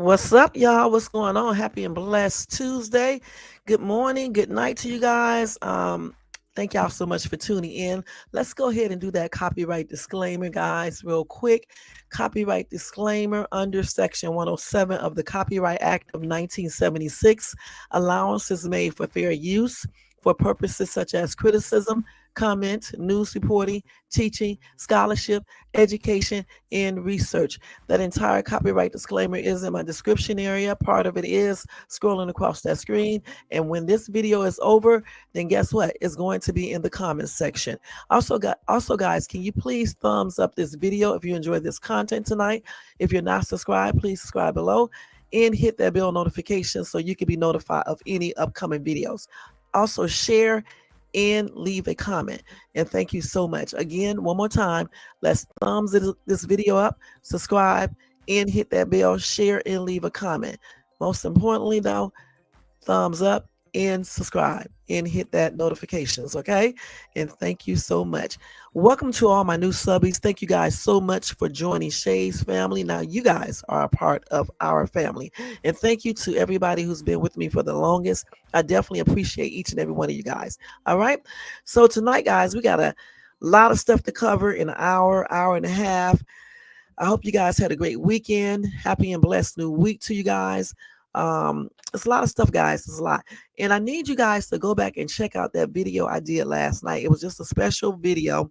What's up, y'all? What's going on? Happy and blessed Tuesday. Good morning, good night to you guys. Thank y'all so much for tuning in. Let's go ahead and do that copyright disclaimer, guys, real quick. Copyright disclaimer under Section 107 of the Copyright Act of 1976. Allowance is made for fair use for purposes such as criticism, comment, news reporting, teaching, scholarship, education, and research. That entire copyright disclaimer is in my description area. Part of it is scrolling across that screen. And when this video is over, then guess what? It's going to be in the comments section. Also, guys, can you please thumbs up this video if you enjoyed this content tonight? If you're not subscribed, please subscribe below and hit that bell notification so you can be notified of any upcoming videos. Also, share and leave a comment. And thank you so much. Again, one more time, let's thumbs this video up, subscribe, and hit that bell, share, and leave a comment. Most importantly, though, thumbs up and subscribe and hit that notifications, okay? And thank you so much. Welcome to all my new subbies. Thank you guys so much for joining Shay's family. Now you guys are a part of our family. And thank you to everybody who's been with me for the longest. I definitely appreciate each and every one of you guys. All right. So tonight, guys, we got a lot of stuff to cover in an hour and a half. I hope you guys had a great weekend. Happy and blessed new week to you guys. It's a lot of stuff, guys. It's a lot. And I need you guys to go back and check out that video I did last night. It was just a special video.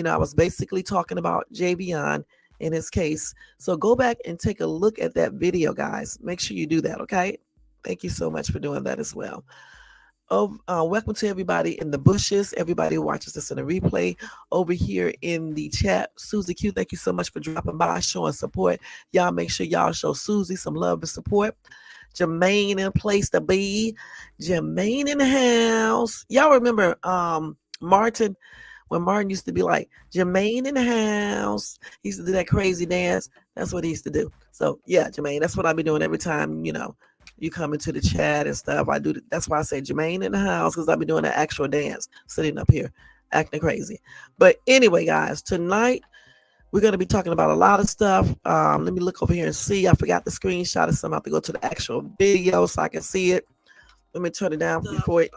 I was basically talking about Javion in his case. So go back and take a look at that video, guys. Make sure you do that, okay? Thank you so much for doing that as well. Welcome to everybody in the bushes, everybody who watches this in a replay over here in the chat. Susie Q, thank you so much for dropping by, showing support. Y'all make sure y'all show Susie some love and support. Jermaine in place to be. Jermaine in the house. Y'all remember Martin, when Martin used to be like, Jermaine in the house. He used to do that crazy dance. That's what he used to do. So yeah, Jermaine, that's what I be doing every time, you come into the chat and stuff. I do. That's why I say Jermaine in the house, because I'll be doing an actual dance, sitting up here, acting crazy. But anyway, guys, tonight we're going to be talking about a lot of stuff. Let me look over here and see. I forgot the screenshot, so I'm about to go to the actual video so I can see it. Let me turn it down before it.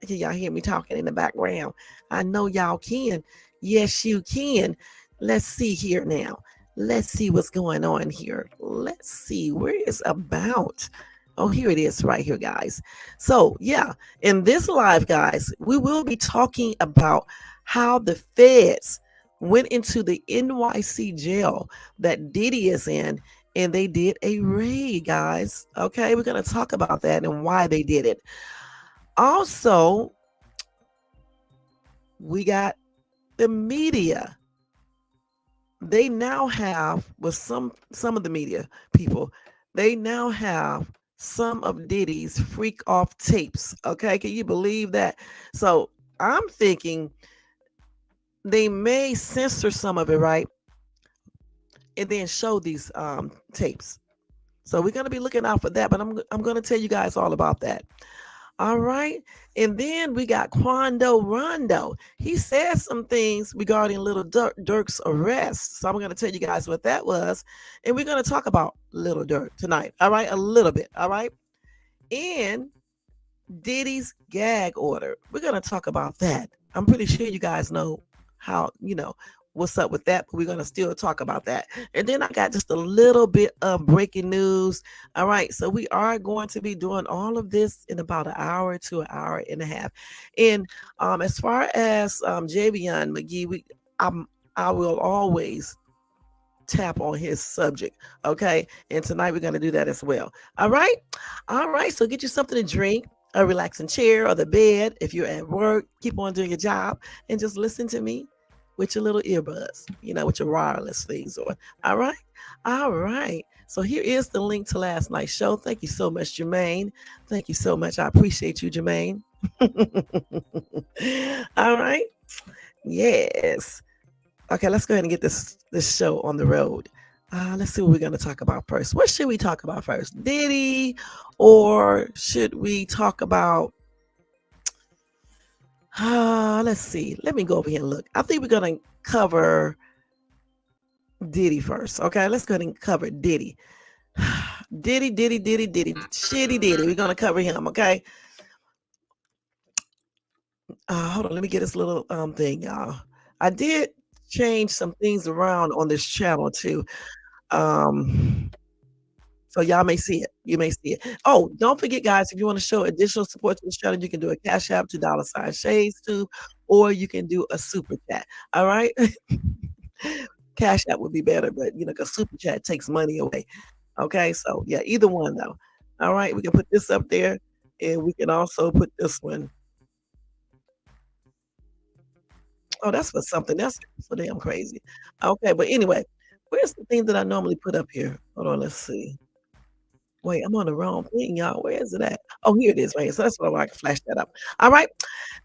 Can y'all hear me talking in the background? I know y'all can. Yes, you can. Let's see here now. Let's see what's going on here. Let's see where it's about. Oh, here it is right here, guys. So, yeah, in this live, guys, we will be talking about how the feds went into the NYC jail that Diddy is in, and they did a raid, guys. Okay, we're going to talk about that and why they did it. Also, we got the media. They now have, with some of the media people, they now have some of Diddy's Freakoff tapes. Okay, can you believe that? So I'm thinking they may censor some of it, right? And then show these tapes. So we're going to be looking out for that, but I'm going to tell you guys all about that. All right. And then we got Quando Rondo. He said some things regarding Lil Durk's arrest. So I'm going to tell you guys what that was. And we're going to talk about Lil Durk tonight. All right. A little bit. All right. And Diddy's gag order. We're going to talk about that. I'm pretty sure you guys know how, what's up with that, but we're going to still talk about that. And then I got just a little bit of breaking news. All right, so we are going to be doing all of this in about an hour to an hour and a half. And as far as Javion McGee, I will always tap on his subject, okay? And tonight we're going to do that as well. All right, so get you something to drink, a relaxing chair or the bed. If you're at work, keep on doing your job and just listen to me with your little earbuds, with your wireless things on. All right. So here is the link to last night's show. Thank you so much, Jermaine. Thank you so much. I appreciate you, Jermaine. All right. Yes. Okay, let's go ahead and get this show on the road. Let's see what we're going to talk about first. What should we talk about first? Diddy, or should we talk about let's see. Let me go over here and look. I think we're going to cover Diddy first. Okay, let's go ahead and cover Diddy. Diddy, Diddy, Diddy, Diddy, shitty Diddy. We're gonna cover him, okay? Hold on, let me get this little thing, y'all. I did change some things around on this channel too. Um, so y'all may see it. You may see it. Oh, don't forget, guys, if you want to show additional support to this channel, you can do a Cash App to $ Shades too, or you can do a super chat. All right. Cash App would be better, but because super chat takes money away. Okay, so yeah, either one though. All right, we can put this up there, and we can also put this one. Oh, that's for something. That's so damn crazy. Okay, but anyway, where's the thing that I normally put up here? Hold on, let's see. Wait, I'm on the wrong thing, y'all. Where is it at? Oh, here it is, right here. So that's why I can flash that up. All right.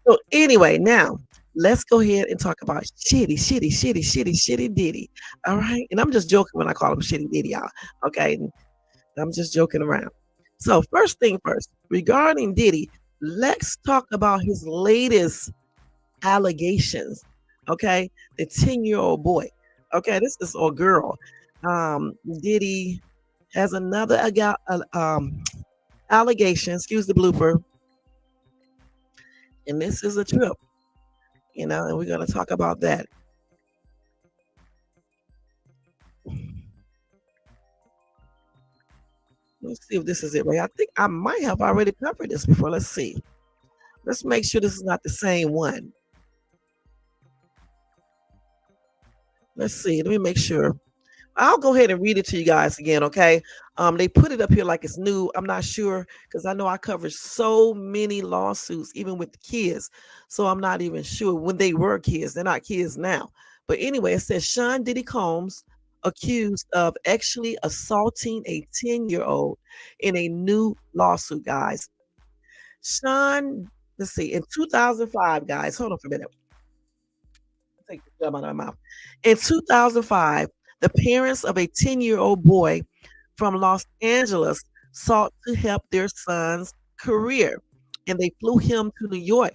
So anyway, now let's go ahead and talk about shitty Diddy. All right. And I'm just joking when I call him shitty Diddy, y'all. Okay. I'm just joking around. So first thing first, regarding Diddy, let's talk about his latest allegations. Okay, the 10-year-old boy. Okay, this is a girl. Diddy has another allegation. Excuse the blooper, and this is a trip. And we're gonna talk about that. Let's see if this is it, right? I think I might have already covered this before. Let's see. Let's make sure this is not the same one. Let's see. Let me make sure. I'll go ahead and read it to you guys again, okay? They put it up here like it's new. I'm not sure because I know I covered so many lawsuits, even with the kids. So I'm not even sure when they were kids. They're not kids now. But anyway, it says Sean Diddy Combs accused of actually assaulting a 10-year-old in a new lawsuit, guys. Sean, let's see, in 2005, guys, hold on for a minute. Take the gum out of my mouth. In 2005, the parents of a 10-year-old boy from Los Angeles sought to help their son's career, and they flew him to New York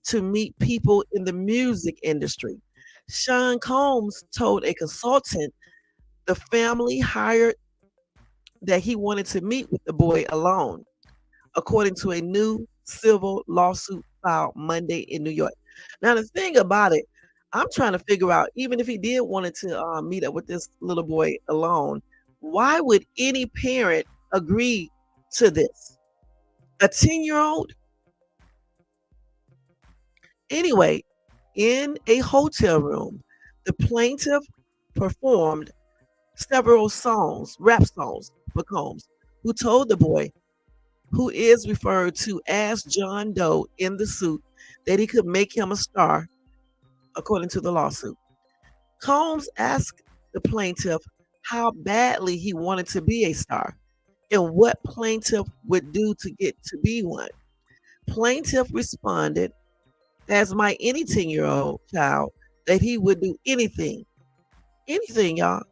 to meet people in the music industry. Sean Combs told a consultant the family hired that he wanted to meet with the boy alone, according to a new civil lawsuit filed Monday in New York. Now, the thing about it, I'm trying to figure out, even if he did wanted to meet up with this little boy alone, why would any parent agree to this? A 10-year-old? Anyway, in a hotel room, the plaintiff performed several songs, rap songs for Combs, who told the boy, who is referred to as John Doe in the suit, that he could make him a star, according to the lawsuit. Combs asked the plaintiff how badly he wanted to be a star and what plaintiff would do to get to be one. Plaintiff responded, as might any 10-year-old child, that he would do anything. Anything, y'all.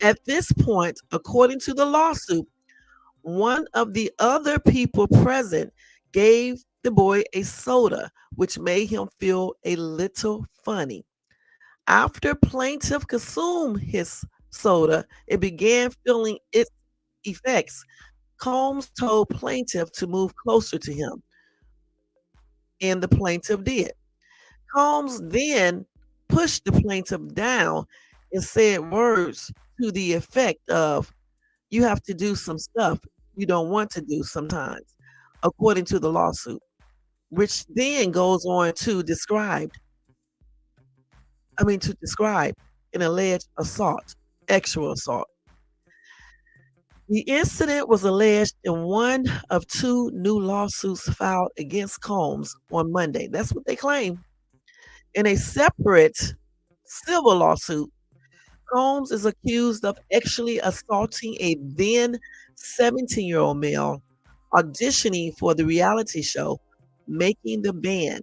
At this point, according to the lawsuit, one of the other people present gave the boy a soda, which made him feel a little funny. After plaintiff consumed his soda, it began feeling its effects. Combs told plaintiff to move closer to him, and the plaintiff did. Combs then pushed the plaintiff down and said words to the effect of, "You have to do some stuff you don't want to do sometimes," according to the lawsuit, which then goes on to describe an alleged assault, actual assault. The incident was alleged in one of two new lawsuits filed against Combs on Monday. That's what they claim. In a separate civil lawsuit, Combs is accused of actually assaulting a then 17-year-old male auditioning for the reality show, Making the Band,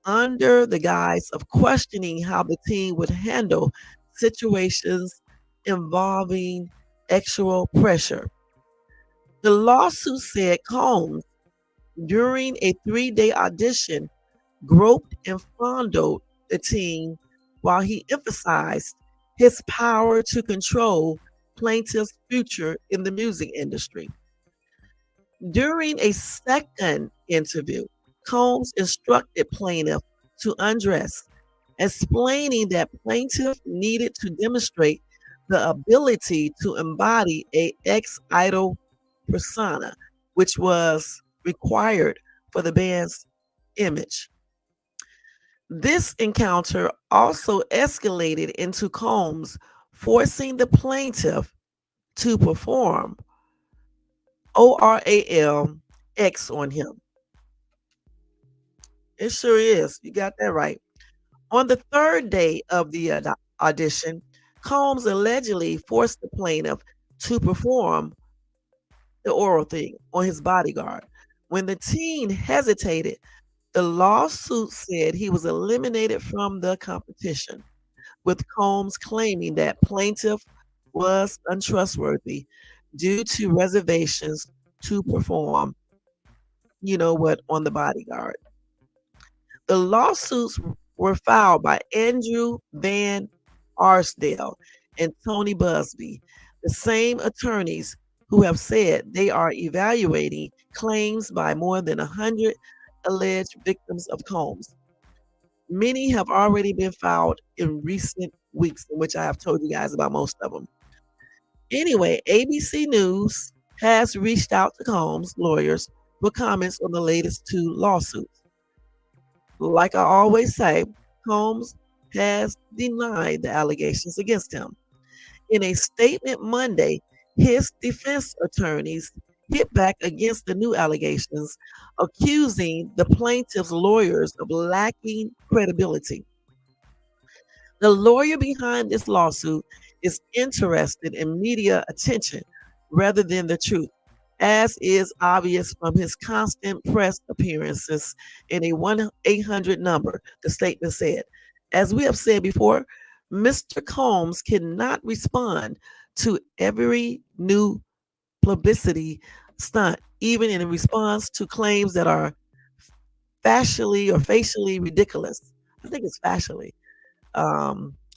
under the guise of questioning how the teen would handle situations involving actual pressure. The lawsuit said Combs, during a 3-day audition, groped and fondled the teen while he emphasized his power to control plaintiff's future in the music industry. During a second interview, Combs instructed plaintiff to undress, explaining that plaintiff needed to demonstrate the ability to embody a ex-idol persona, which was required for the band's image. This encounter also escalated into Combs forcing the plaintiff to perform ORALX on him. It sure is. You got that right. On the third day of the audition, Combs allegedly forced the plaintiff to perform the oral thing on his bodyguard. When the teen hesitated, the lawsuit said he was eliminated from the competition, with Combs claiming that plaintiff was untrustworthy due to reservations to perform, on the bodyguard. The lawsuits were filed by Andrew Van Arsdale and Tony Busby, the same attorneys who have said they are evaluating claims by more than 100 alleged victims of Combs. Many have already been filed in recent weeks, in which I have told you guys about most of them. Anyway, ABC News has reached out to Combs' lawyers for comments on the latest two lawsuits. Like I always say, Combs has denied the allegations against him. In a statement Monday, his defense attorneys hit back against the new allegations, accusing the plaintiff's lawyers of lacking credibility. The lawyer behind this lawsuit is interested in media attention rather than the truth, as is obvious from his constant press appearances in a 1-800 number, the statement said. As we have said before, Mr. Combs cannot respond to every new publicity stunt, even in response to claims that are facially ridiculous. I think it's facially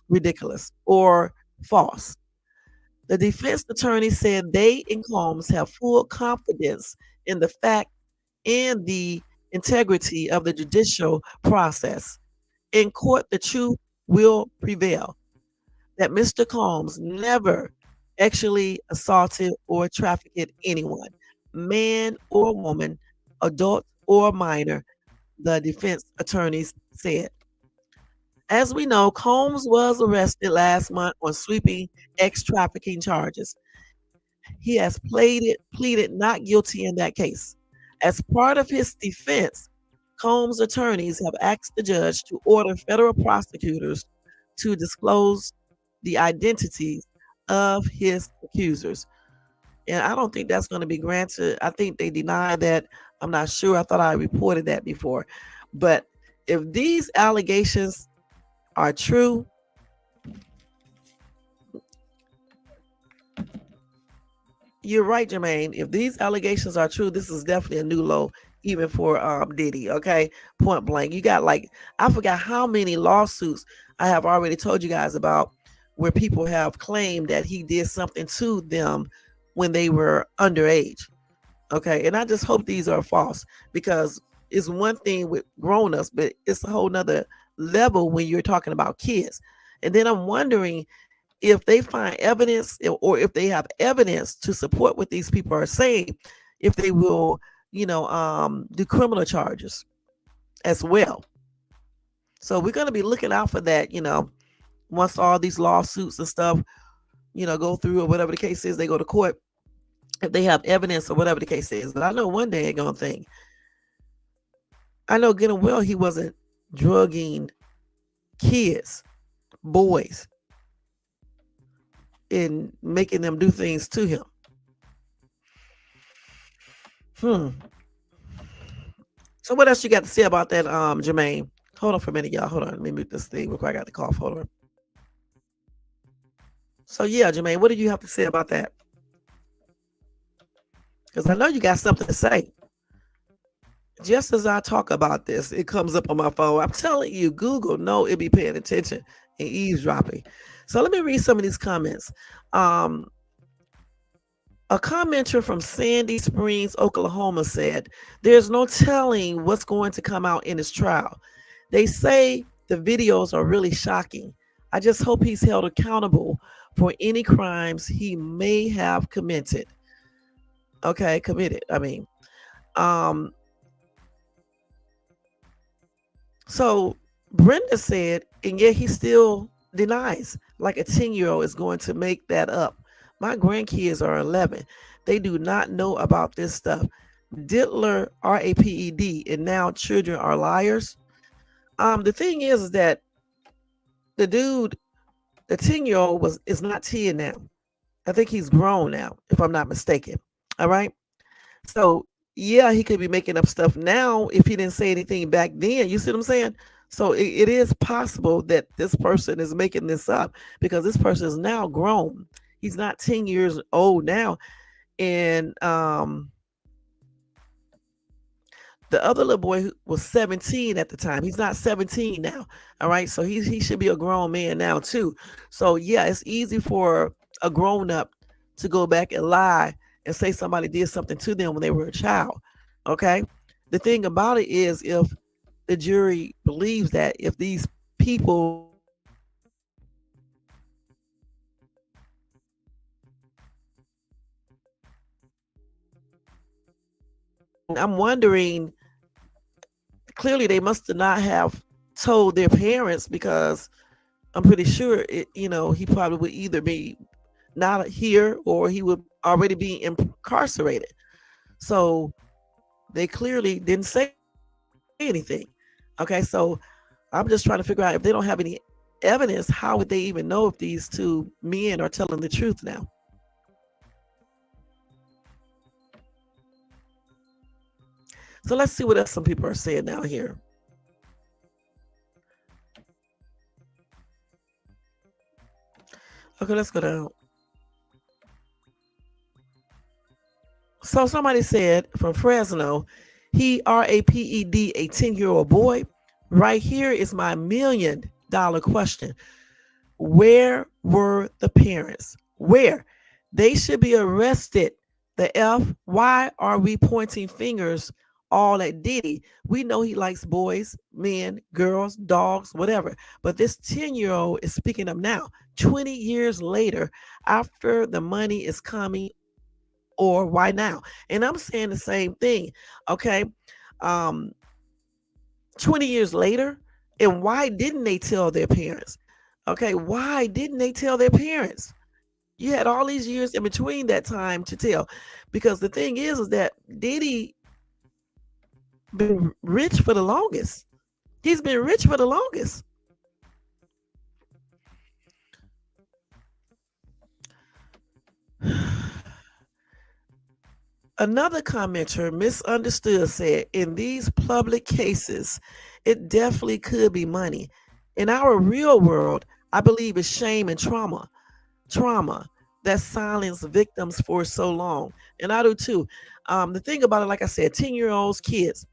ridiculous or false. The defense attorney said they and Combs have full confidence in the fact and the integrity of the judicial process. In court, the truth will prevail. That Mr. Combs never actually assaulted or trafficked anyone, man or woman, adult or minor, the defense attorneys said. As we know, Combs was arrested last month on sweeping ex-trafficking charges. He has pleaded not guilty in that case. As part of his defense, Combs' attorneys have asked the judge to order federal prosecutors to disclose the identities of his accusers. And I don't think that's going to be granted. I think they denied that. I'm not sure. I thought I reported that before. But if these allegations are true, you're right, Jermaine. If these allegations are true, this is definitely a new low, even for Diddy. Okay, point blank. You got I forgot how many lawsuits I have already told you guys about where people have claimed that he did something to them when they were underage. Okay, and I just hope these are false, because it's one thing with grown-ups, but it's a whole nother level when you're talking about kids. And then I'm wondering if they find evidence, or if they have evidence to support what these people are saying, if they will, do criminal charges as well. So we're going to be looking out for that, once all these lawsuits and stuff, go through, or whatever the case is, they go to court, if they have evidence or whatever the case is. But I know one day they're going to think, I know good and well he wasn't drugging kids, boys, and making them do things to him. So what else you got to say about that, Jermaine? Hold on for a minute, y'all. Hold on. Let me mute this thing before I got the cough. Hold on. So yeah, Jermaine, what do you have to say about that? Because I know you got something to say. Just as I talk about this, it comes up on my phone. I'm telling you, Google, no, it be paying attention and eavesdropping. So let me read some of these comments. A commenter from Sandy Springs, Oklahoma said, "There's no telling what's going to come out in his trial. They say the videos are really shocking. I just hope he's held accountable for any crimes he may have committed." Okay, committed. Um, so Brenda said, and yet he still denies, like a 10-year-old is going to make that up. My grandkids are 11. They do not know about this stuff. Diddler, RAPED, and now children are liars. The thing is that the dude, the 10-year-old is not 10 now. I think he's grown now, if I'm not mistaken. All right. So yeah, he could be making up stuff now if he didn't say anything back then. You see what I'm saying? So it is possible that this person is making this up because this person is now grown. He's not 10 years old now. And the other little boy who was 17 at the time. He's not 17 now. All right. So he should be a grown man now too. So yeah, it's easy for a grown up to go back and lie and say somebody did something to them when they were a child. Okay. The thing about it is, if the jury believes that, if these people I'm wondering, clearly they must not have told their parents, because I'm pretty sure he probably would either be not here or he would already be incarcerated. So they clearly didn't say anything. Okay, so I'm just trying to figure out, if they don't have any evidence, how would they even know if these two men are telling the truth now? So let's see what else some people are saying now here. Okay, let's go down. So somebody said from Fresno, he RAPED, a 10-year-old boy. Right here is my $1,000,000 question. Where were the parents? Where? They should be arrested. The F, why are we pointing fingers all at Diddy? We know he likes boys, men, girls, dogs, whatever. But this 10-year-old is speaking up now, 20 years later, after the money is coming, or why now? And I'm saying the same thing. Okay. Um, 20 years later, and why didn't they tell their parents? Okay, why didn't they tell their parents? You had all these years in between that time to tell. Because the thing is that Diddy been rich for the longest. He's been rich for the longest. Another commenter, Misunderstood, said, in these public cases, it definitely could be money. In our real world, I believe it's shame and trauma that silence victims for so long. And I do too. The thing about it, like I said, 10-year-olds, kids,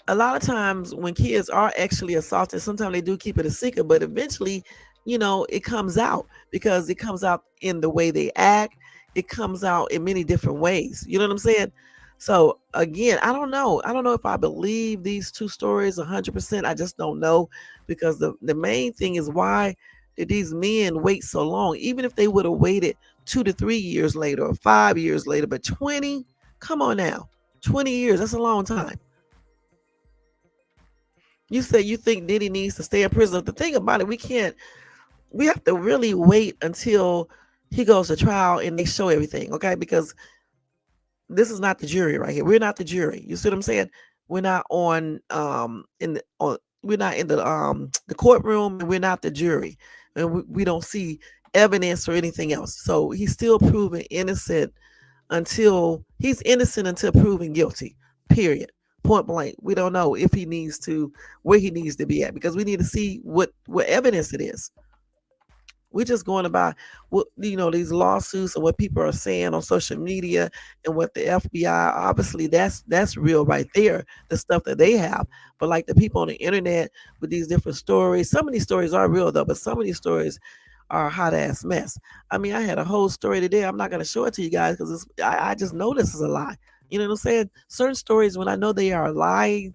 a lot of times when kids are actually assaulted, sometimes they do keep it a secret, but eventually, it comes out, because it comes out in the way they act. It comes out in many different ways. You know what I'm saying? So again, I don't know. I don't know if I believe these two stories 100%. I just don't know, because the main thing is, why did these men wait so long? Even if they would have waited 2 to 3 years later or 5 years later, but 20, come on now, 20 years, that's a long time. You say you think Diddy needs to stay in prison. The thing about it, we have to really wait until he goes to trial and they show everything, okay? Because this is not the jury right here. We're not the jury. You see what I'm saying? We're not we're not in the courtroom, and we're not the jury, and we don't see evidence or anything else. So he's still proven innocent until proven guilty. Period. Point blank. We don't know if he needs to where he needs to be at, because we need to see what evidence it is. We're just going about what these lawsuits and what people are saying on social media and what the FBI. Obviously, that's real right there. The stuff that they have, but like the people on the internet with these different stories. Some of these stories are real though, but some of these stories are a hot ass mess. I mean, I had a whole story today. I'm not gonna show it to you guys because I just know this is a lie. You know what I'm saying? Certain stories, when I know they are a lie,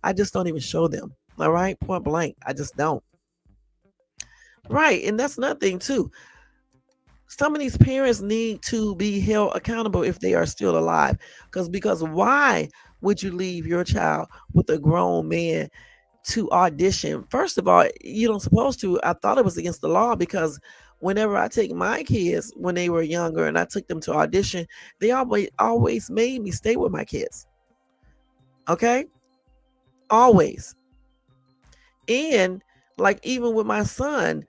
I just don't even show them. All right, point blank. I just don't. Right, and that's another thing too. Some of these parents need to be held accountable if they are still alive. Because why would you leave your child with a grown man to audition? First of all, you don't supposed to. I thought it was against the law because whenever I take my kids when they were younger and I took them to audition, they always made me stay with my kids. Okay? Always. And like even with my son,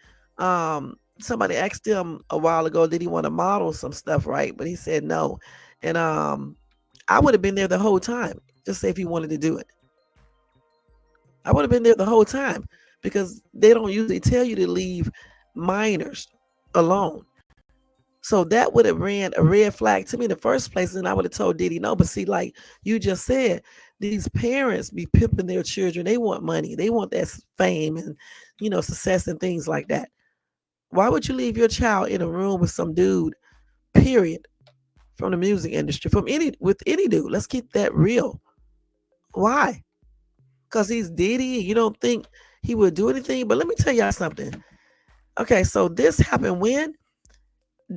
somebody asked him a while ago, did he want to model some stuff, right? But he said no. And I would have been there the whole time, just say if he wanted to do it. I would have been there the whole time because they don't usually tell you to leave minors alone. So that would have ran a red flag to me in the first place, and I would have told Diddy no. But see, like you just said, these parents be pimping their children. They want money. They want that fame and success and things like that. Why would you leave your child in a room with some dude? Period. From the music industry, with any dude. Let's keep that real. Why? Because he's Diddy. You don't think he would do anything? But let me tell y'all something. Okay, so this happened when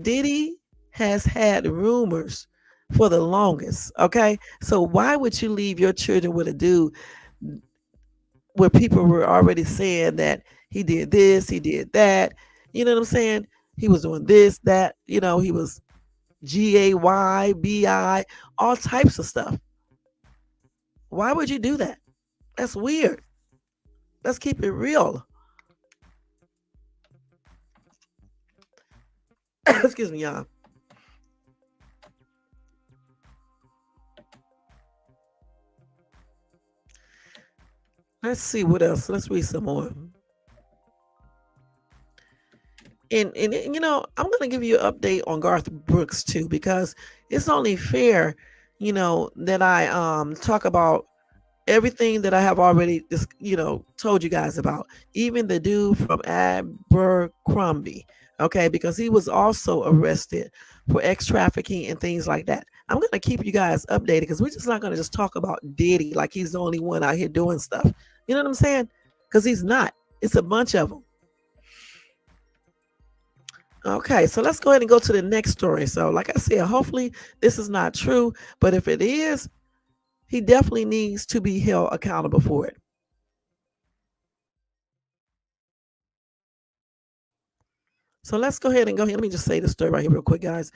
Diddy has had rumors for the longest. Okay, so why would you leave your children with a dude where people were already saying that he did this, he did that? You know what I'm saying? He was doing this, that. He was GAYBI, all types of stuff. Why would you do that? That's weird. Let's keep it real. Excuse me, y'all. Let's see what else. Let's read some more. And I'm gonna give you an update on Garth Brooks too, because it's only fair, that I talk about everything that I have already just told you guys about. Even the dude from Abercrombie, okay, because he was also arrested for ex trafficking and things like that. I'm gonna keep you guys updated because we're just not gonna just talk about Diddy like he's the only one out here doing stuff. You know what I'm saying? Because he's not. It's a bunch of them. Okay, so let's go ahead and go to the next story. So, like I said, hopefully this is not true, but if it is, he definitely needs to be held accountable for it. So let's go ahead and go here. Let me just say the story right here real quick, guys.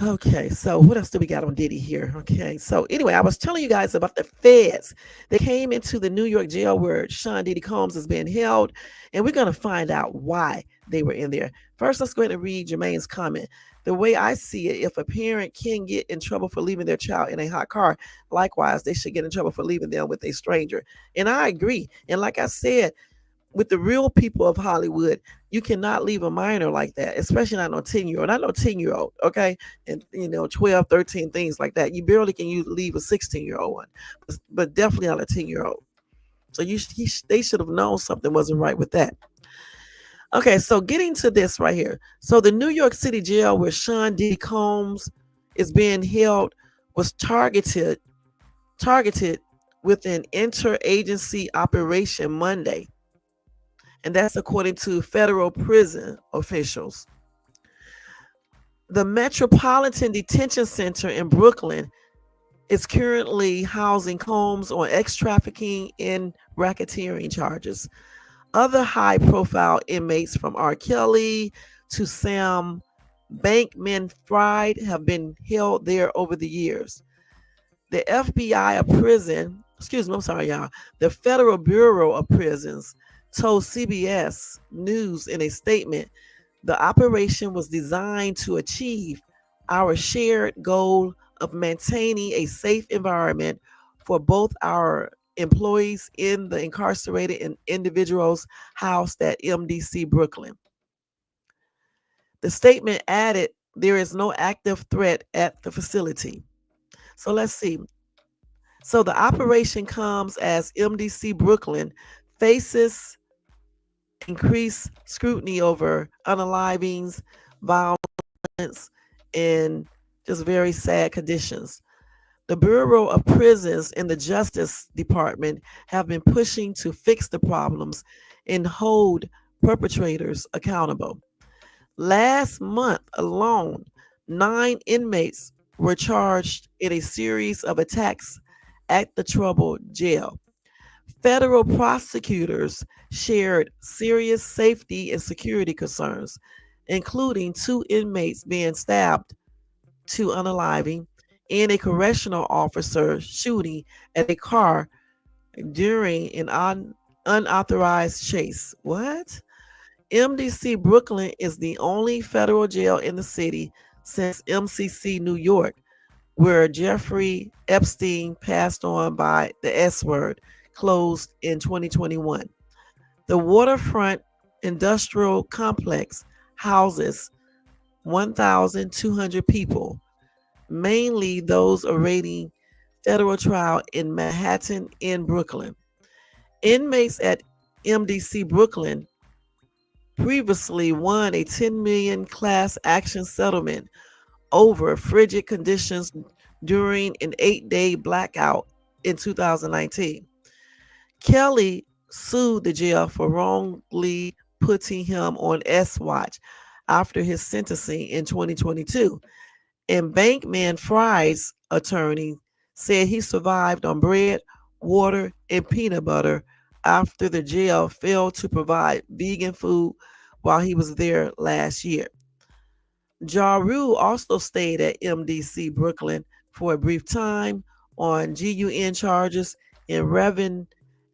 Okay, so what else do we got on Diddy here? Okay, so anyway, I was telling you guys about the feds. They came into the New York jail where Sean Diddy Combs is being held, and we're going to find out why they were in there. First, let's go ahead and read Jermaine's comment. The way I see it, if a parent can get in trouble for leaving their child in a hot car, likewise, they should get in trouble for leaving them with a stranger. And I agree. And like I said, with the real people of Hollywood, you cannot leave a minor like that, especially not no 10-year-old. Not no 10-year-old, okay? And 12, 13, things like that. You barely can leave a 16-year-old one, but definitely not a 10-year-old. So they should have known something wasn't right with that. Okay, so getting to this right here. So the New York City jail where Sean Diddy Combs is being held was targeted with an interagency operation Monday. And that's according to federal prison officials. The Metropolitan Detention Center in Brooklyn is currently housing Combs on ex trafficking and racketeering charges. Other high profile inmates from R. Kelly to Sam Bankman Fried have been held there over the years. The FBI of prison, excuse me, I'm sorry, y'all. The Federal Bureau of Prisons told CBS News in a statement the operation was designed to achieve our shared goal of maintaining a safe environment for both our employees in the incarcerated and individuals housed at MDC Brooklyn. The statement added there is no active threat at the facility. So let's see. So the operation comes as MDC Brooklyn faces increased scrutiny over unalivings, violence, and just very sad conditions. The Bureau of Prisons and the Justice Department have been pushing to fix the problems and hold perpetrators accountable. Last month alone, 9 inmates were charged in a series of attacks at the Trouble jail. Federal prosecutors shared serious safety and security concerns, including 2 inmates being stabbed to unaliving and a correctional officer shooting at a car during an unauthorized chase. What? MDC Brooklyn is the only federal jail in the city since MCC New York, where Jeffrey Epstein passed on by the S word, closed in 2021. The waterfront industrial complex houses 1,200 people, mainly those awaiting federal trial in Manhattan and Brooklyn. Inmates at MDC Brooklyn previously won a 10 million class action settlement over frigid conditions during an 8-day blackout in 2019. Kelly sued the jail for wrongly putting him on S watch after his sentencing in 2022. And Bankman Fry's attorney said he survived on bread, water, and peanut butter after the jail failed to provide vegan food while he was there last year. Ja Rule also stayed at MDC Brooklyn for a brief time on GUN charges, and Reverend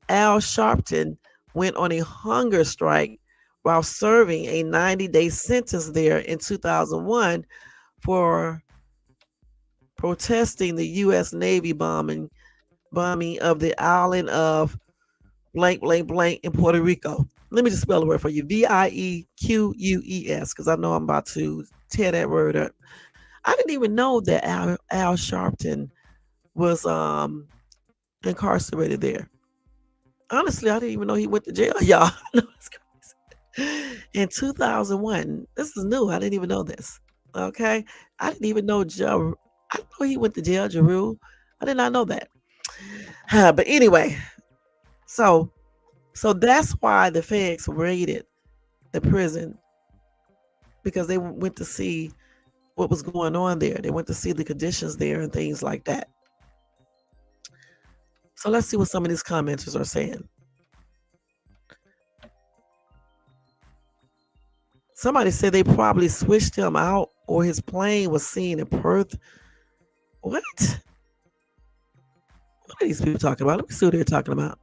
Al Sharpton went on a hunger strike while serving a 90-day sentence there in 2001 for protesting the U.S. Navy bombing of the island of blank, blank, blank in Puerto Rico. Let me just spell the word for you. Viequeus, because I know I'm about to tear that word up. I didn't even know that Al Sharpton was incarcerated there. Honestly, I didn't even know he went to jail, y'all. In 2001. This is new. I didn't even know this. Okay. I didn't even know I know he went to jail, Jeru. I did not know that. But anyway, so that's why the feds raided the prison, because they went to see what was going on there. They went to see the conditions there and things like that. So let's see what some of these commenters are saying. Somebody said they probably switched him out or his plane was seen in Perth. What? What are these people talking about? Let me see what they're talking about.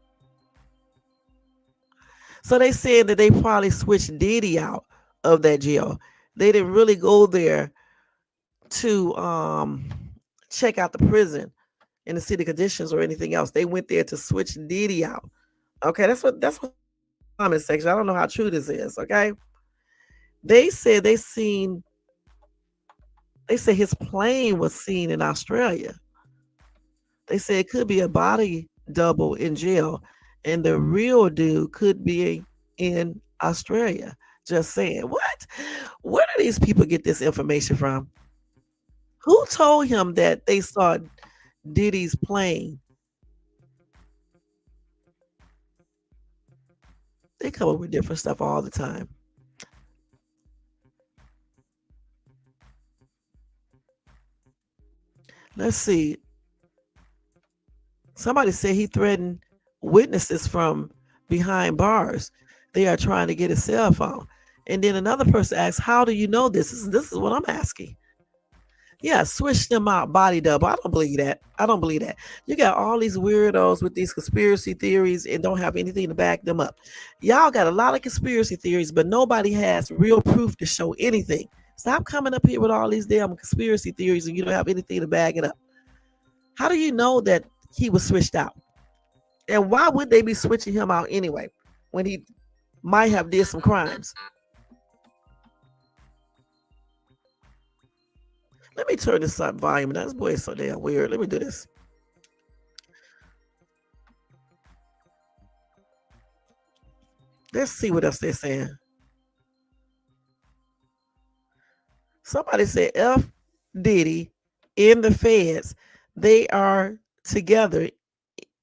So they said that they probably switched Diddy out of that jail. They didn't really go there to check out the prison and to see the conditions or anything else. They went there to switch Diddy out. Okay, that's what comment section. I don't know how true this is. Okay, they said his plane was seen in Australia. They said it could be a body double in jail, and the real dude could be in Australia. Just saying. What? Where do these people get this information from? Who told him that they saw Diddy's plane? They come up with different stuff all the time. Let's see. Somebody said he threatened witnesses from behind bars. They are trying to get his cell phone. And then another person asks, how do you know this? This is what I'm asking. Yeah, switch them out, body double. I don't believe that. You got all these weirdos with these conspiracy theories and don't have anything to back them up. Y'all got a lot of conspiracy theories, but nobody has real proof to show anything. Stop coming up here with all these damn conspiracy theories and you don't have anything to back it up. How do you know that he was switched out? And why would they be switching him out anyway when he might have did some crimes? Let me turn this up volume. This boy is so damn weird. Let me do this. Let's see what else they're saying. Somebody said F Diddy in the feds. They are together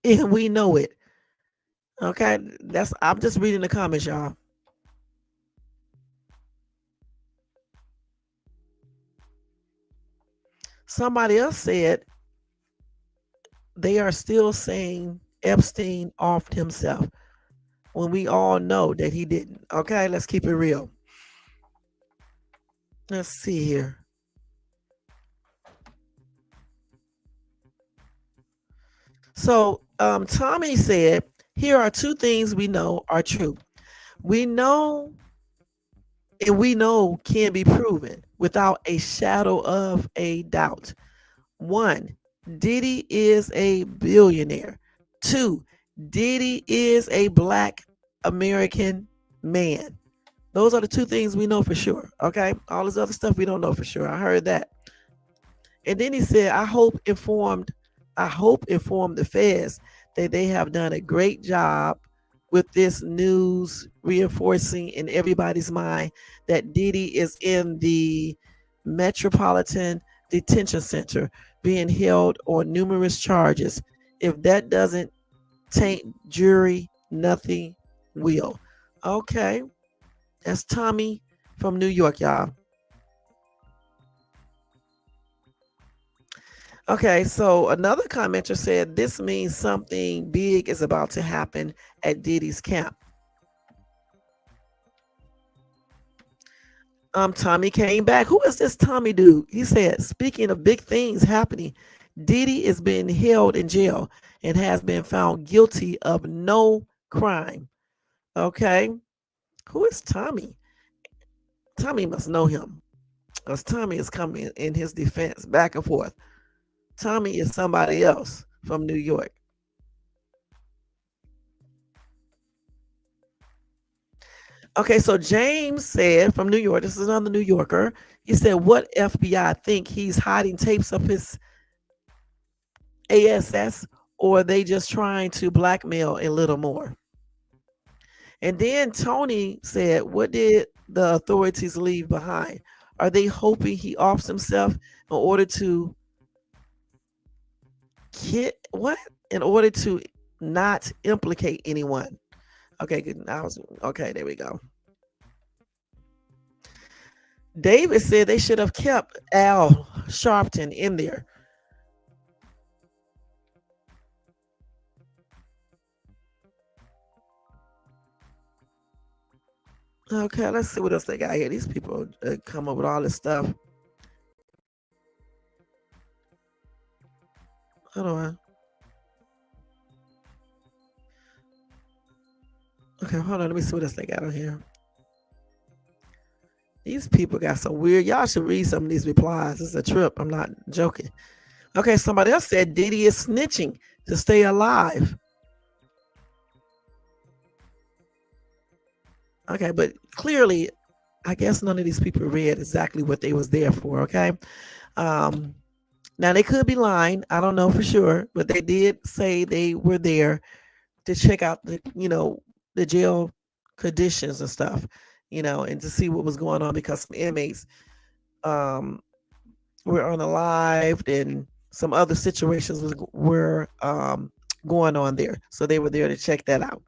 and we know it. Okay, I'm just reading the comments, y'all. Somebody else said they are still saying Epstein offed himself when we all know that he didn't. Okay, let's keep it real. Let's see here. So Tommy said, here are two things we know are true. We know and we know can be proven without a shadow of a doubt. One, Diddy is a billionaire. Two, Diddy is a black American man. Those are the two things we know for sure. Okay. All this other stuff we don't know for sure. I heard that. And then he said, I hope informed the feds that they have done a great job with this news reinforcing in everybody's mind that Diddy is in the Metropolitan Detention Center being held on numerous charges. If that doesn't taint jury, nothing will. Okay. That's Tommy from New York, y'all. Okay, so another commenter said this means something big is about to happen at Diddy's camp. Tommy came back. Who is this Tommy dude? He said, speaking of big things happening, Diddy is being held in jail and has been found guilty of no crime. Okay. Who is Tommy? Tommy must know him. Because Tommy is coming in his defense back and forth. Tommy is somebody else from New York. Okay, so James said from New York, this is another New Yorker. He said, what FBI think he's hiding tapes of his ASS, or are they just trying to blackmail a little more? And then Tony said, what did the authorities leave behind? Are they hoping he offs himself in order to in order to not implicate anyone? Okay, good. Okay, there we go. David said they should have kept Al Sharpton in there. Okay, let's see what else they got here. These people come up with all this stuff. Hold on. Okay, hold on. Let me see what else they got on here. These people got some weird. Y'all should read some of these replies. It's a trip. I'm not joking. Okay, somebody else said Diddy is snitching to stay alive. Okay, but clearly, I guess none of these people read exactly what they was there for. Okay, now they could be lying. I don't know for sure, but they did say they were there to check out the jail conditions and stuff, and to see what was going on because some inmates were unalived and some other situations were going on there. So they were there to check that out.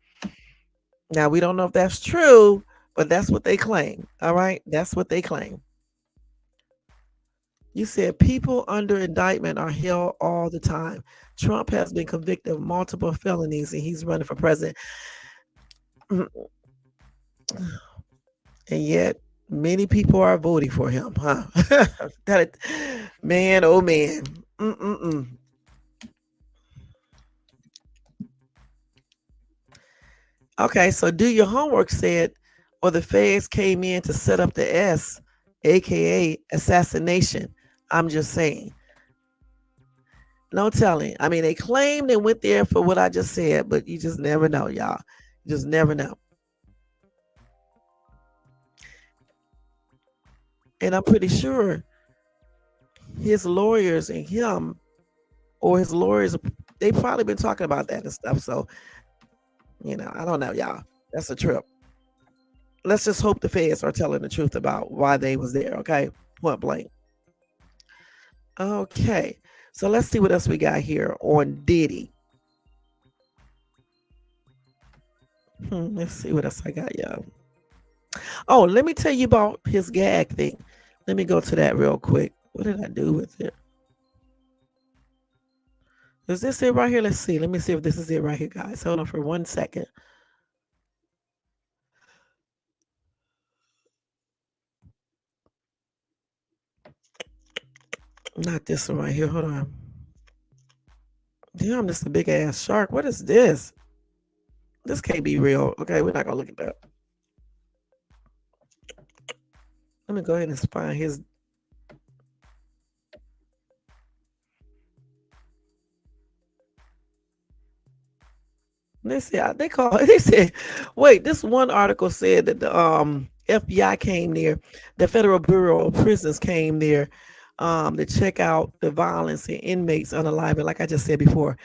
Now we don't know if that's true, but that's what they claim. All right, that's what they claim. You said people under indictment are held all the time. Trump has been convicted of multiple felonies and he's running for president. And yet many people are voting for him, huh? Man, oh man. Okay, so do your homework said, or the feds came in to set up the S, aka assassination. I'm just saying. No telling. I mean, they claim they went there for what I just said, but you just never know, y'all. You just never know. And I'm pretty sure his lawyers and him, or his lawyers, they've probably been talking about that and stuff. So, I don't know, y'all. That's a trip. let's just hope the feds are telling the truth about why they was there. Okay, point blank. Okay, so let's see what else we got here on Diddy. Let's see what else I got, y'all. Oh, let me tell you about his gag thing. Let me go to that real quick. What did I do with it? Is this it right here? Let's see. Let me see if this is it right here, guys. Hold on for 1 second. Not this one right here. Hold on. Damn, this is a big ass shark. What is this? This can't be real. Okay, we're not gonna look at that. Let me go ahead and find his. They said they said, wait, this one article said that the FBI came there, the Federal Bureau of Prisons came there to check out the violence in inmates unalive. Like I just said before,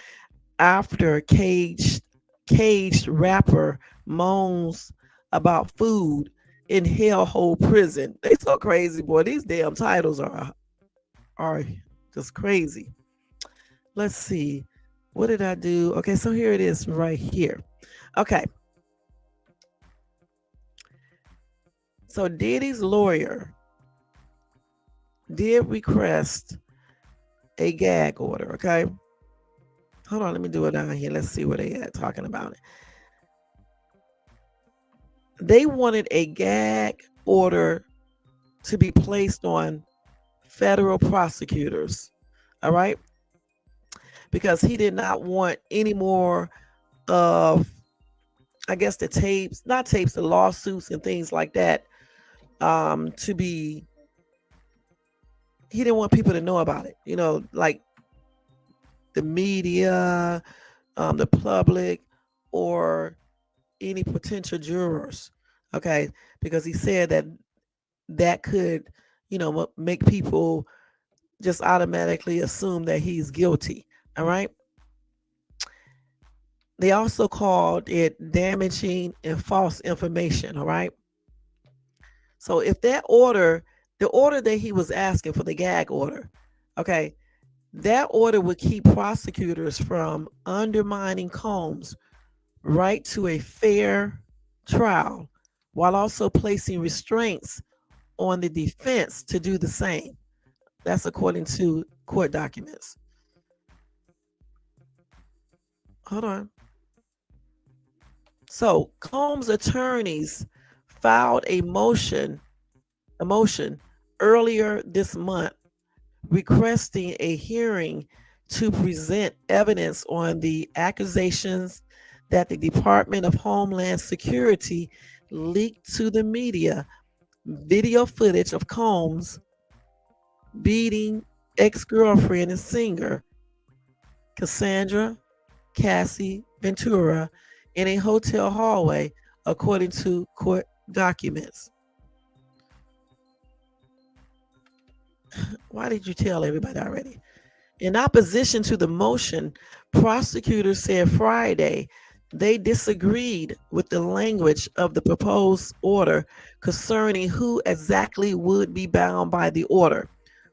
after caged rapper moans about food in hellhole prison. They so crazy, boy. These damn titles are just crazy. Let's see. What did I do? Okay, so here it is right here. Okay. So Diddy's lawyer did request a gag order, okay? Hold on, let me do it down here. Let's see what they had talking about it. They wanted a gag order to be placed on federal prosecutors, all right? Because he did not want any more of, I guess, the tapes, not tapes, the lawsuits and things like that to be, he didn't want people to know about it, you know, like the media, the public, or any potential jurors, okay? Because he said that that could, you know, make people just automatically assume that he's guilty, all right? They also called it damaging and false information, all right? So if that order, the order that he was asking for, the gag order, okay, that order would keep prosecutors from undermining Combs' right to a fair trial while also placing restraints on the defense to do the same. That's according to court documents. Hold on. So Combs' attorneys filed a motion earlier this month requesting a hearing to present evidence on the accusations that the Department of Homeland Security leaked to the media video footage of Combs beating ex-girlfriend and singer Cassandra Cassie Ventura in a hotel hallway, according to court documents. Why did you tell everybody already? In opposition to the motion, prosecutors said Friday they disagreed with the language of the proposed order concerning who exactly would be bound by the order,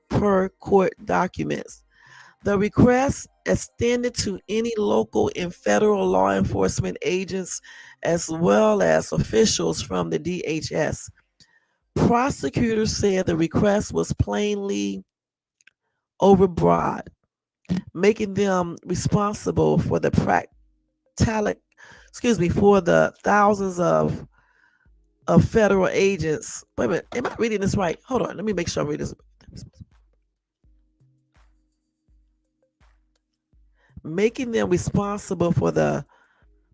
per court documents. The request extended to any local and federal law enforcement agents as well as officials from the DHS. Prosecutors said the request was plainly overbroad, making them responsible for the for the thousands of federal agents. Wait a minute, am I reading this right? Hold on, let me make sure I read this. Making them responsible for the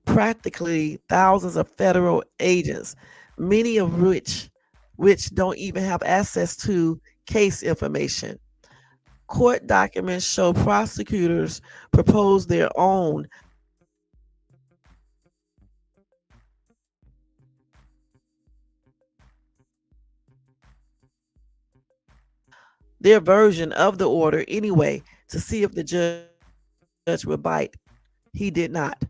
practically thousands of federal agents, many of which don't even have access to case information. Court documents show prosecutors proposed their own their version of the order anyway to see if the judge would bite. He did not.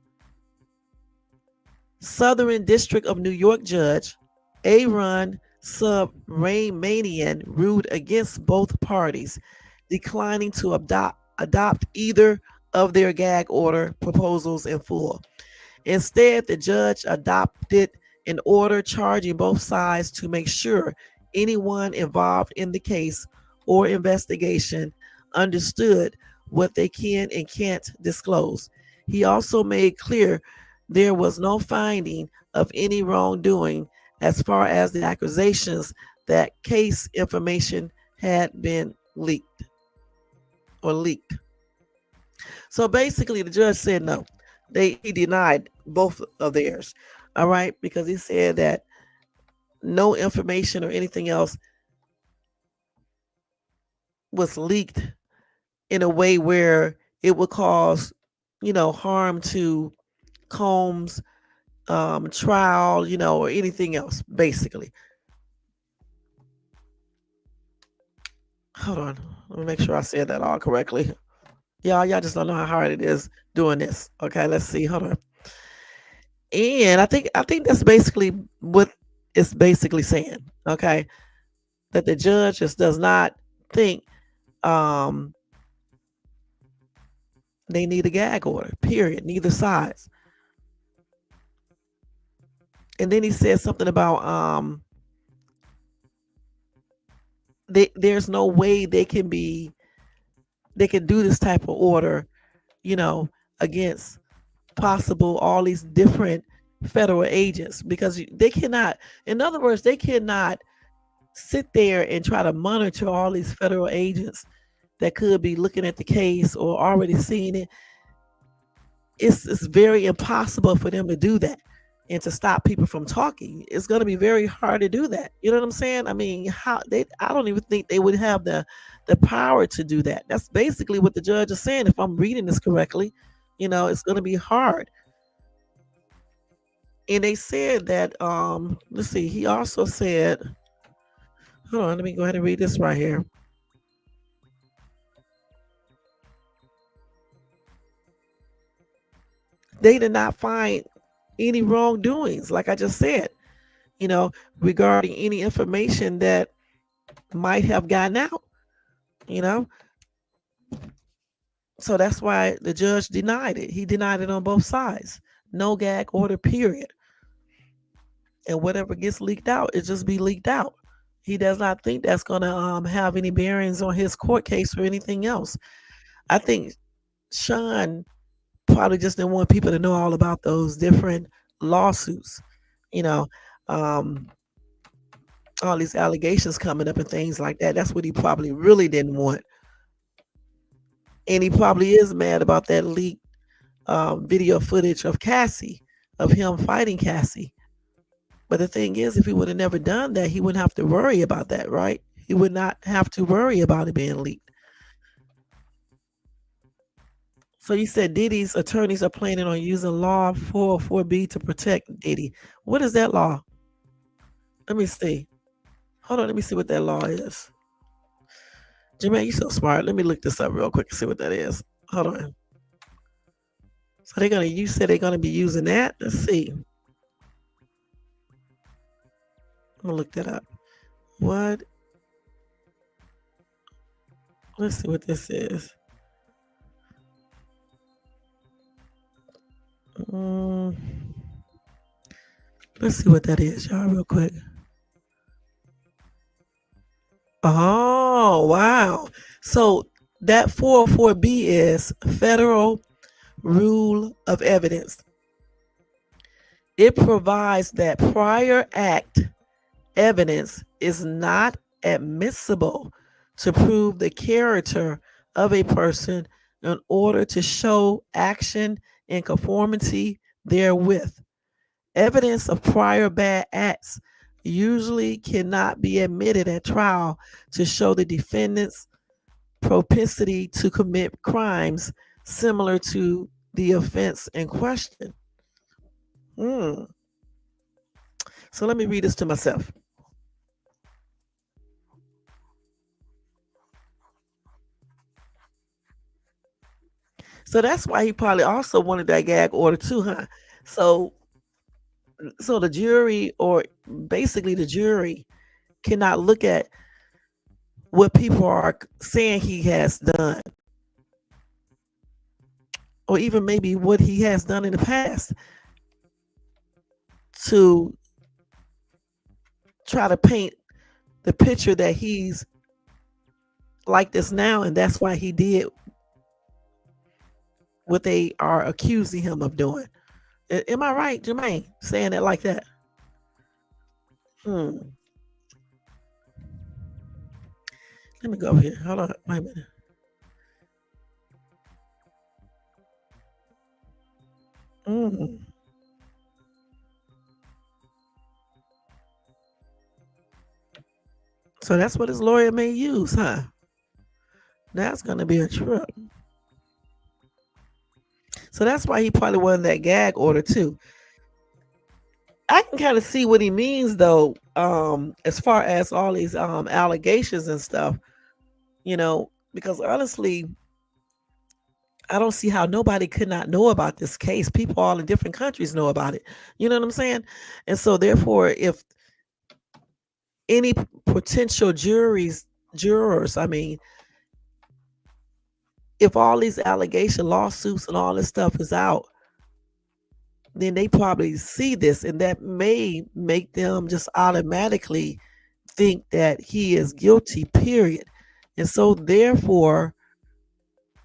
Southern District of New York judge Aaron Subramanian ruled against both parties, declining to adopt either of their gag order proposals in full. Instead, the judge adopted an order charging both sides to make sure anyone involved in the case or investigation understood what they can and can't disclose. He also made clear there was no finding of any wrongdoing as far as the accusations that case information had been leaked. So basically, the judge said no. He denied both of theirs. All right, because he said that no information or anything else was leaked in a way where it would cause, harm to Combs' trial, or anything else. Basically, hold on, let me make sure I said that all correctly. Y'all just don't know how hard it is doing this. Okay, let's see. Hold on. And I think that's basically what it's basically saying. Okay, that the judge just does not think um, they need a gag order. Period. Neither sides. And then he said something about there's no way they can do this type of order, you know, against possible all these different federal agents because they cannot. In other words, they cannot sit there and try to monitor all these federal agents that could be looking at the case or already seeing it. It's very impossible for them to do that and to stop people from talking. It's going to be very hard to do that. You know what I'm saying? I mean, how they I don't even think they would have the power to do that. That's basically what the judge is saying if I'm reading this correctly. It's going to be hard. And they said that let's see, he also said, hold on, let me go ahead and read this right here. They did not find any wrongdoings, like I just said, you know, regarding any information that might have gotten out, you know. So that's why the judge denied it. He denied it on both sides. No gag order, period. And whatever gets leaked out, it just be leaked out. He does not think that's going to have any bearings on his court case or anything else. I think Sean probably just didn't want people to know all about those different lawsuits, you know, um, all these allegations coming up and things like that. That's what he probably really didn't want. And he probably is mad about that leaked video footage of Cassie, of him fighting Cassie. But the thing is, if he would have never done that, he wouldn't have to worry about that, right? He would not have to worry about it being leaked. So you said Diddy's attorneys are planning on using Law 404B to protect Diddy. What is that law? Let me see. Hold on, let me see what that law is. Jermaine, you so smart. Let me look this up real quick and see what that is. Hold on. So you said they're gonna be using that. Let's see. I'm gonna look that up. What? Let's see what this is. Mm, let's see what that is, y'all, real quick. Oh, wow. So that 404B is Federal Rule of Evidence. It provides that prior act evidence is not admissible to prove the character of a person in order to show action in conformity therewith. Evidence of prior bad acts usually cannot be admitted at trial to show the defendant's propensity to commit crimes similar to the offense in question. Hmm. So let me read this to myself. So that's why he probably also wanted that gag order too, huh? So So the jury, or basically the jury, cannot look at what people are saying he has done, or even maybe what he has done in the past, to try to paint the picture that he's like this now, and that's why he did what they are accusing him of doing. Am I right, Jermaine, saying it like that? Hmm. Let me go over here. Hold on. Wait a minute. Mm. So that's what his lawyer may use, huh? That's going to be a trip. So that's why he probably wanted that gag order too. I can kind of see what he means though, as far as all these allegations and stuff, because honestly, I don't see how nobody could not know about this case. People all in different countries know about it. You know what I'm saying? And so therefore, if any potential jurors, I mean, if all these allegation lawsuits and all this stuff is out, then they probably see this, and that may make them just automatically think that he is guilty, period. And so therefore,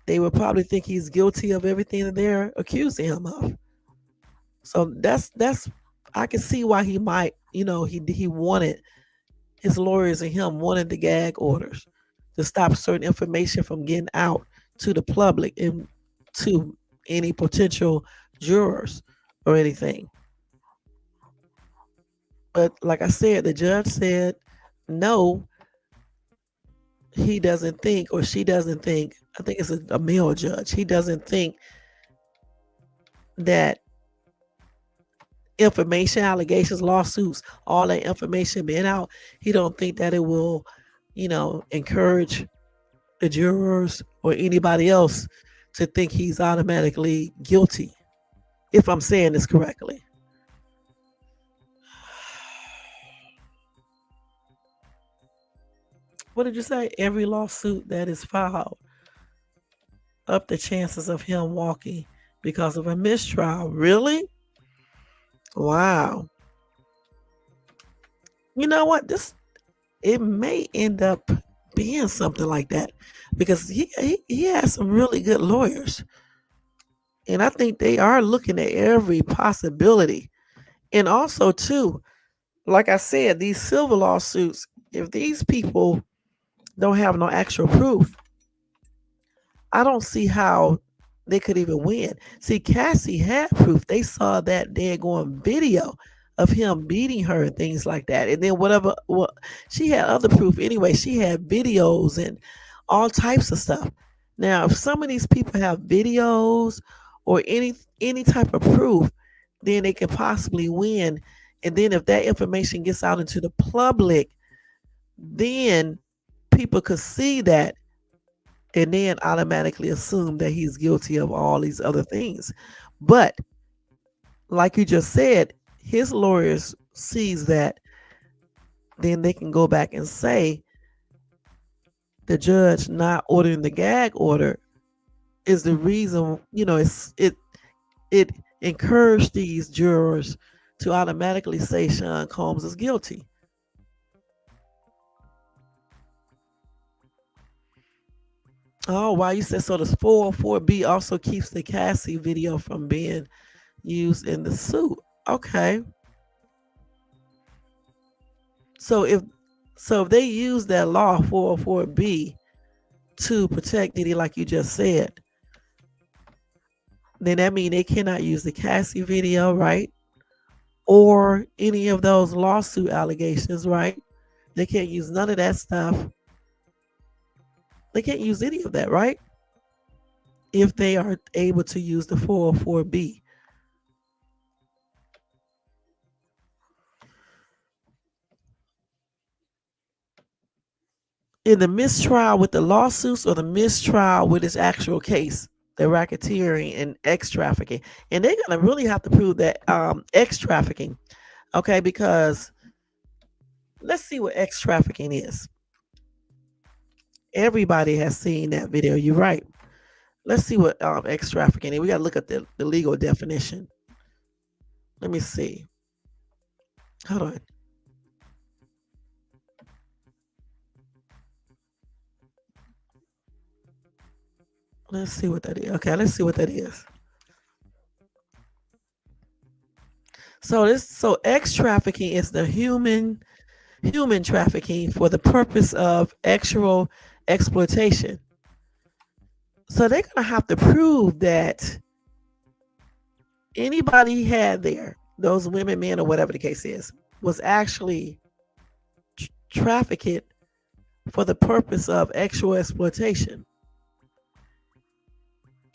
they would probably think he's guilty of everything that they're accusing him of. So that's I can see why he might, he wanted, his lawyers and him wanted the gag orders to stop certain information from getting out to the public and to any potential jurors or anything. But like I said, the judge said no, he doesn't think, or she doesn't think, I think it's a male judge, he doesn't think that information, allegations, lawsuits, all that information being out, he don't think that it will, encourage the jurors or anybody else to think he's automatically guilty, if I'm saying this correctly. What did you say? Every lawsuit that is filed up the chances of him walking because of a mistrial. Really? Wow. You know what? It may end up being something like that, because he has some really good lawyers, and I think they are looking at every possibility. And also too, like I said, these civil lawsuits, if these people don't have no actual proof, I don't see how they could even win. See, Cassie had proof. They saw that daggone video of him beating her and things like that. And then whatever, well, she had other proof anyway. She had videos and all types of stuff. Now, if some of these people have videos or any type of proof, then they can possibly win. And then if that information gets out into the public, then people could see that and then automatically assume that he's guilty of all these other things. But like you just said, his lawyers sees that, then they can go back and say the judge not ordering the gag order is the reason, it encouraged these jurors to automatically say Sean Combs is guilty. Oh, wow, you said so. The 404B also keeps the Cassie video from being used in the suit. Okay. So if they use that law 404B to protect Diddy, like you just said, then that means they cannot use the Cassie video, right? Or any of those lawsuit allegations, right? They can't use none of that stuff. They can't use any of that, right? If they are able to use the 404B. In the mistrial with the lawsuits or the mistrial with his actual case? the racketeering and X trafficking. And they're gonna really have to prove that X trafficking, okay? Because let's see what X trafficking is. Everybody has seen that video. You're right. Let's see what X trafficking is. We gotta look at the legal definition. Let me see. Hold on. Let's see what that is. Okay, let's see what that is. So X trafficking is the human trafficking for the purpose of actual exploitation. So they're gonna have to prove that anybody had there, those women, men, or whatever the case is, was actually trafficked for the purpose of actual exploitation.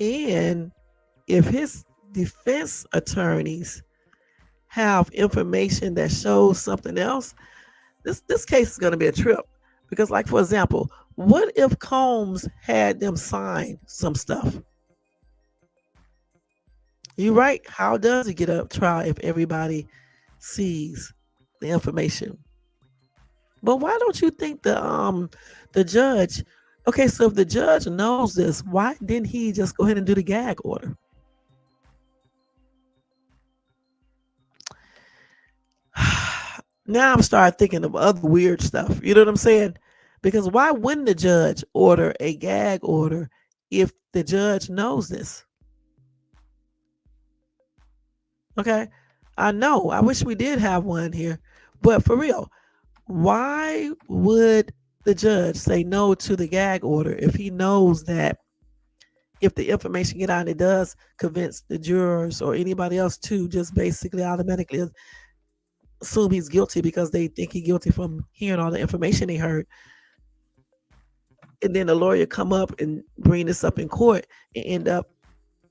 And if his defense attorneys have information that shows something else, this case is going to be a trip. Because, like, for example, what if Combs had them sign some stuff? You're right. How does it get a trial if everybody sees the information? But why don't you think the judge? Okay, so if the judge knows this, why didn't he just go ahead and do the gag order? Now I'm starting thinking of other weird stuff. You know what I'm saying? Because why wouldn't the judge order a gag order if the judge knows this? Okay. I know. I wish we did have one here. But for real, why would the judge say no to the gag order if he knows that if the information get out, it does convince the jurors or anybody else to just basically automatically assume he's guilty because they think he's guilty from hearing all the information they heard. And then the lawyer come up and bring this up in court and end up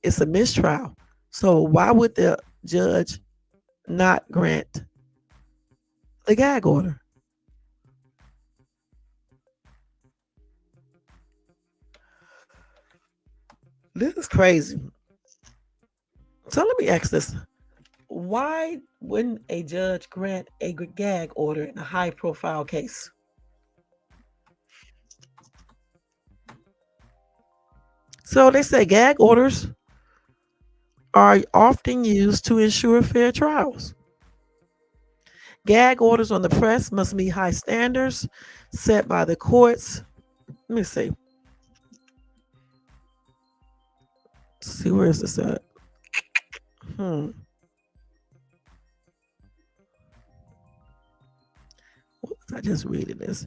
it's a mistrial. So why would the judge not grant the gag order? This is crazy. So let me ask this. Why wouldn't a judge grant a gag order in a high profile case? So they say gag orders are often used to ensure fair trials. Gag orders on the press must meet high standards set by the courts. Let me see. Let's see, where is this at? What was I just reading this?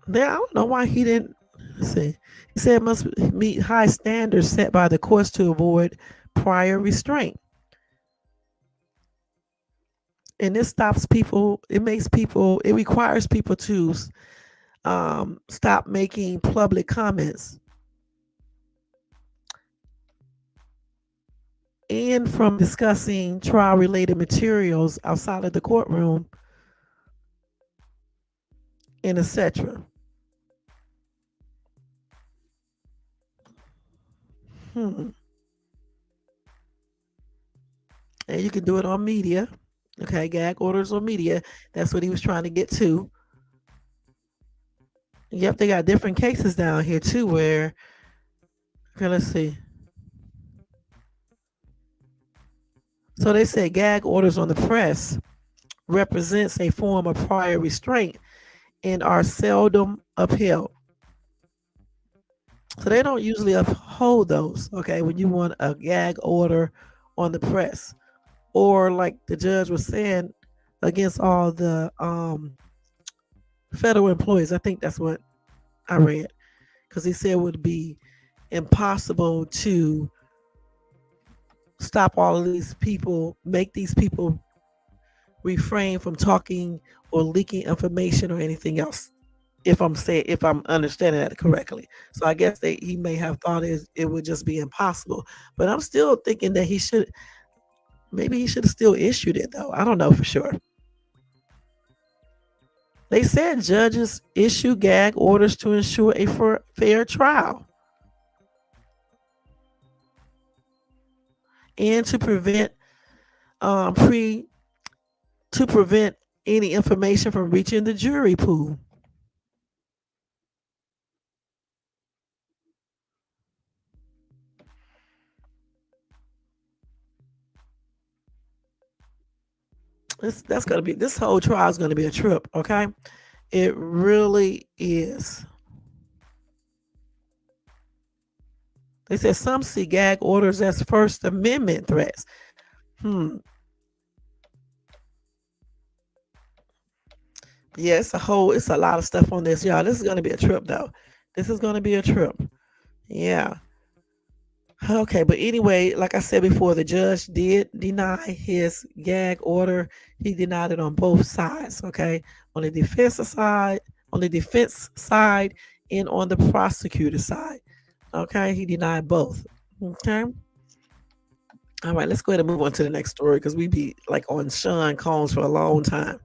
There, I don't know why he didn't say. He said it must meet high standards set by the courts to avoid prior restraint. And this stops people. It makes people. It requires people to stop making public comments and from discussing trial-related materials outside of the courtroom, and etc. And you can do it on media. Okay, gag orders on media. That's what he was trying to get to. Yep, they got different cases down here too where, okay, let's see. So they say gag orders on the press represents a form of prior restraint and are seldom upheld. So they don't usually uphold those, okay, when you want a gag order on the press. Or like the judge was saying, against all the federal employees. I think that's what I read. Because he said it would be impossible to stop all of these people, make these people refrain from talking or leaking information or anything else. If I'm understanding that correctly. So I guess he may have thought it would just be impossible. But I'm still thinking that maybe he should have still issued it though. I don't know for sure. They said judges issue gag orders to ensure a fair trial and um, pre to prevent any information from reaching the jury pool. This whole trial is gonna be a trip, okay? It really is. They said some see gag orders as First Amendment threats. Hmm. Yeah, it's a lot of stuff on this, y'all. This is gonna be a trip though. This is gonna be a trip. Yeah. Okay, but anyway, like I said before, the judge did deny his gag order. He denied it on both sides, okay? On the defense side, and on the prosecutor side. Okay, he denied both. Okay. All right, let's go ahead and move on to the next story because we be like on Sean Combs for a long time.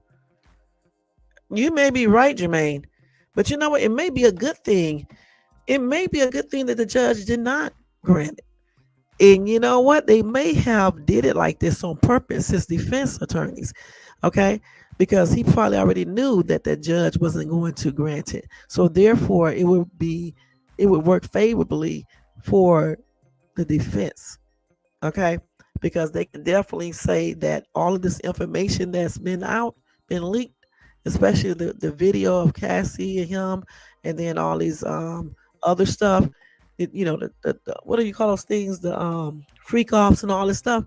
You may be right, Jermaine, but you know what? It may be a good thing. It may be a good thing that the judge did not grant it. And you know what? They may have did it like this on purpose, his defense attorneys. Okay. Because he probably already knew that the judge wasn't going to grant it. So therefore it would work favorably for the defense. Okay. Because they can definitely say that all of this information that's been leaked, especially the video of Cassie and him, and then all these other stuff. What do you call those things? The Freakoffs and all this stuff.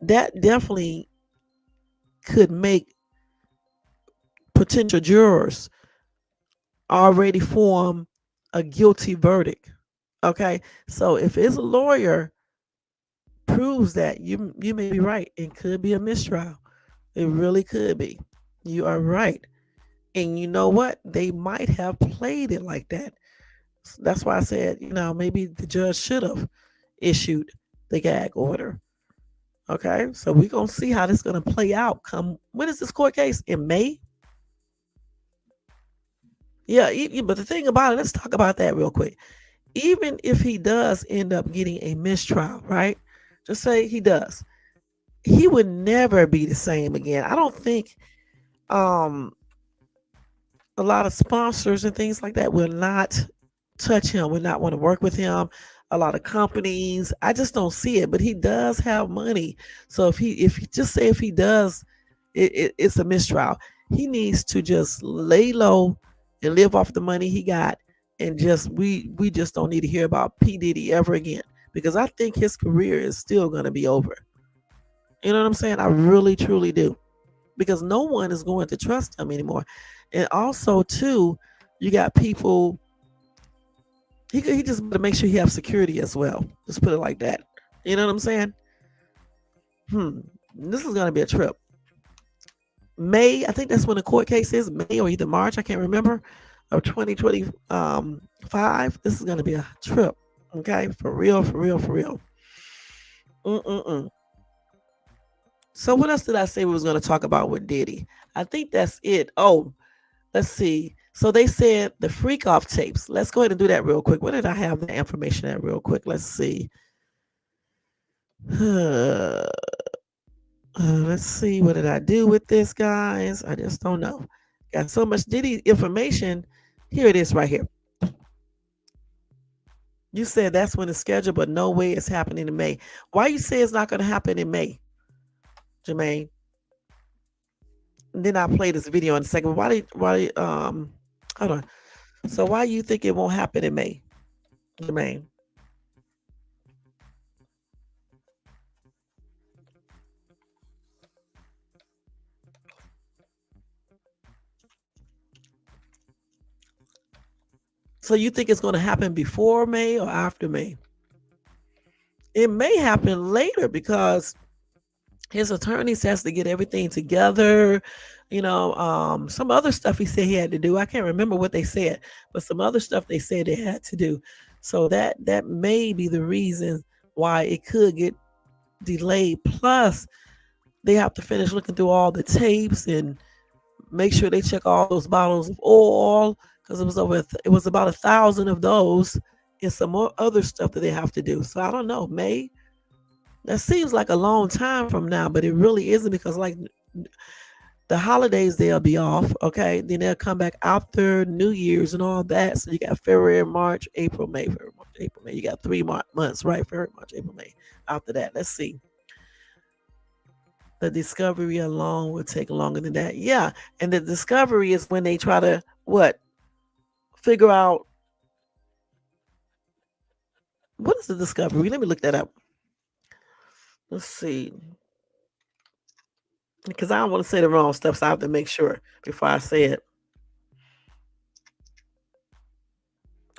That definitely could make potential jurors already form a guilty verdict. Okay, so if his lawyer proves that, you may be right, it could be a mistrial. It really could be. You are right. And you know what? They might have played it like that. That's why I said, maybe the judge should have issued the gag order. Okay, so we're gonna see how this is gonna play out. When is this court case? In May? Yeah, but the thing about it, let's talk about that real quick. Even if he does end up getting a mistrial, right? Just say he does, he would never be the same again. I don't think um a lot of sponsors and things like that will not touch him, will not want to work with him. A lot of companies, I just don't see it. But he does have money, so if he does, it's a mistrial. He needs to just lay low and live off the money he got, and we just don't need to hear about P Diddy ever again because I think his career is still going to be over. You know what I'm saying? I really truly do because no one is going to trust him anymore. And also, too, you got people. He just to make sure he have security as well. Just put it like that. You know what I'm saying? This is gonna be a trip. May, I think that's when the court case is. May or either March, I can't remember, of 2025. This is gonna be a trip. Okay, for real, for real, for real. Mm-mm-mm. So what else did I say we was gonna talk about with Diddy? I think that's it. Oh, let's see. So they said the Freakoff tapes. Let's go ahead and do that real quick. Where did I have the information at real quick? Let's see. Let's see. What did I do with this, guys? I just don't know. Got so much Diddy information. Here it is right here. You said that's when it's scheduled, but no way it's happening in May. Why you say it's not going to happen in May, Jermaine? And then I'll play this video in a second. Hold on. So why you think it won't happen in May, Jermaine? So you think it's going to happen before May or after May? It may happen later because his attorneys has to get everything together. Some other stuff he said he had to do. I can't remember what they said, but some other stuff they said they had to do. So that may be the reason why it could get delayed. Plus, they have to finish looking through all the tapes and make sure they check all those bottles of oil because it was about 1,000 of those and some more other stuff that they have to do. So I don't know, May. That seems like a long time from now, but it really isn't because like the holidays they'll be off, okay? Then they'll come back after New Year's and all that. So you got February, March, April, May, February, March, April, May. You got 3 months, right? February, March, April, May. After that, let's see. The discovery alone would take longer than that. Yeah, and the discovery is when they try to what? Figure out what is the discovery? Let me look that up. Let's see. Because I don't want to say the wrong stuff, so I have to make sure before I say it.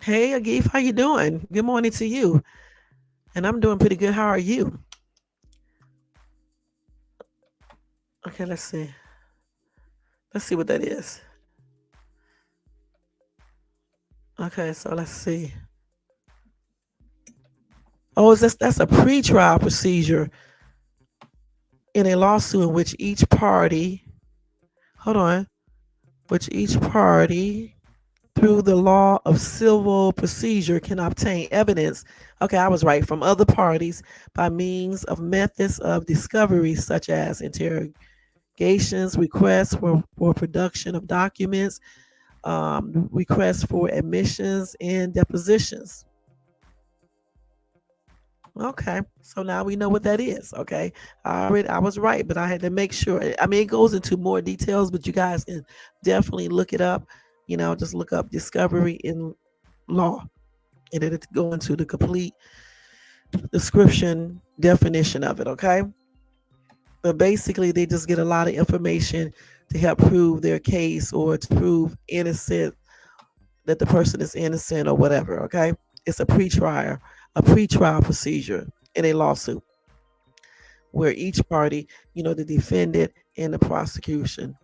Hey, Agif, how you doing? Good morning to you. And I'm doing pretty good. How are you? Okay, let's see. Let's see what that is. Okay, so let's see. Oh, that's a pretrial procedure in a lawsuit in which each party, hold on, which each party through the law of civil procedure can obtain evidence. Okay, I was right, from other parties by means of methods of discovery such as interrogations, requests for production of documents, requests for admissions and depositions. Okay, so now we know what that is. Okay, I was right, but I had to make sure. I mean, it goes into more details, but you guys can definitely look it up. You know, just look up discovery in law, and it'll go into the complete description definition of it. Okay, but basically, they just get a lot of information to help prove their case or to prove innocent that the person is innocent or whatever. Okay, it's a pretrial procedure in a lawsuit where each party, the defendant and the prosecution,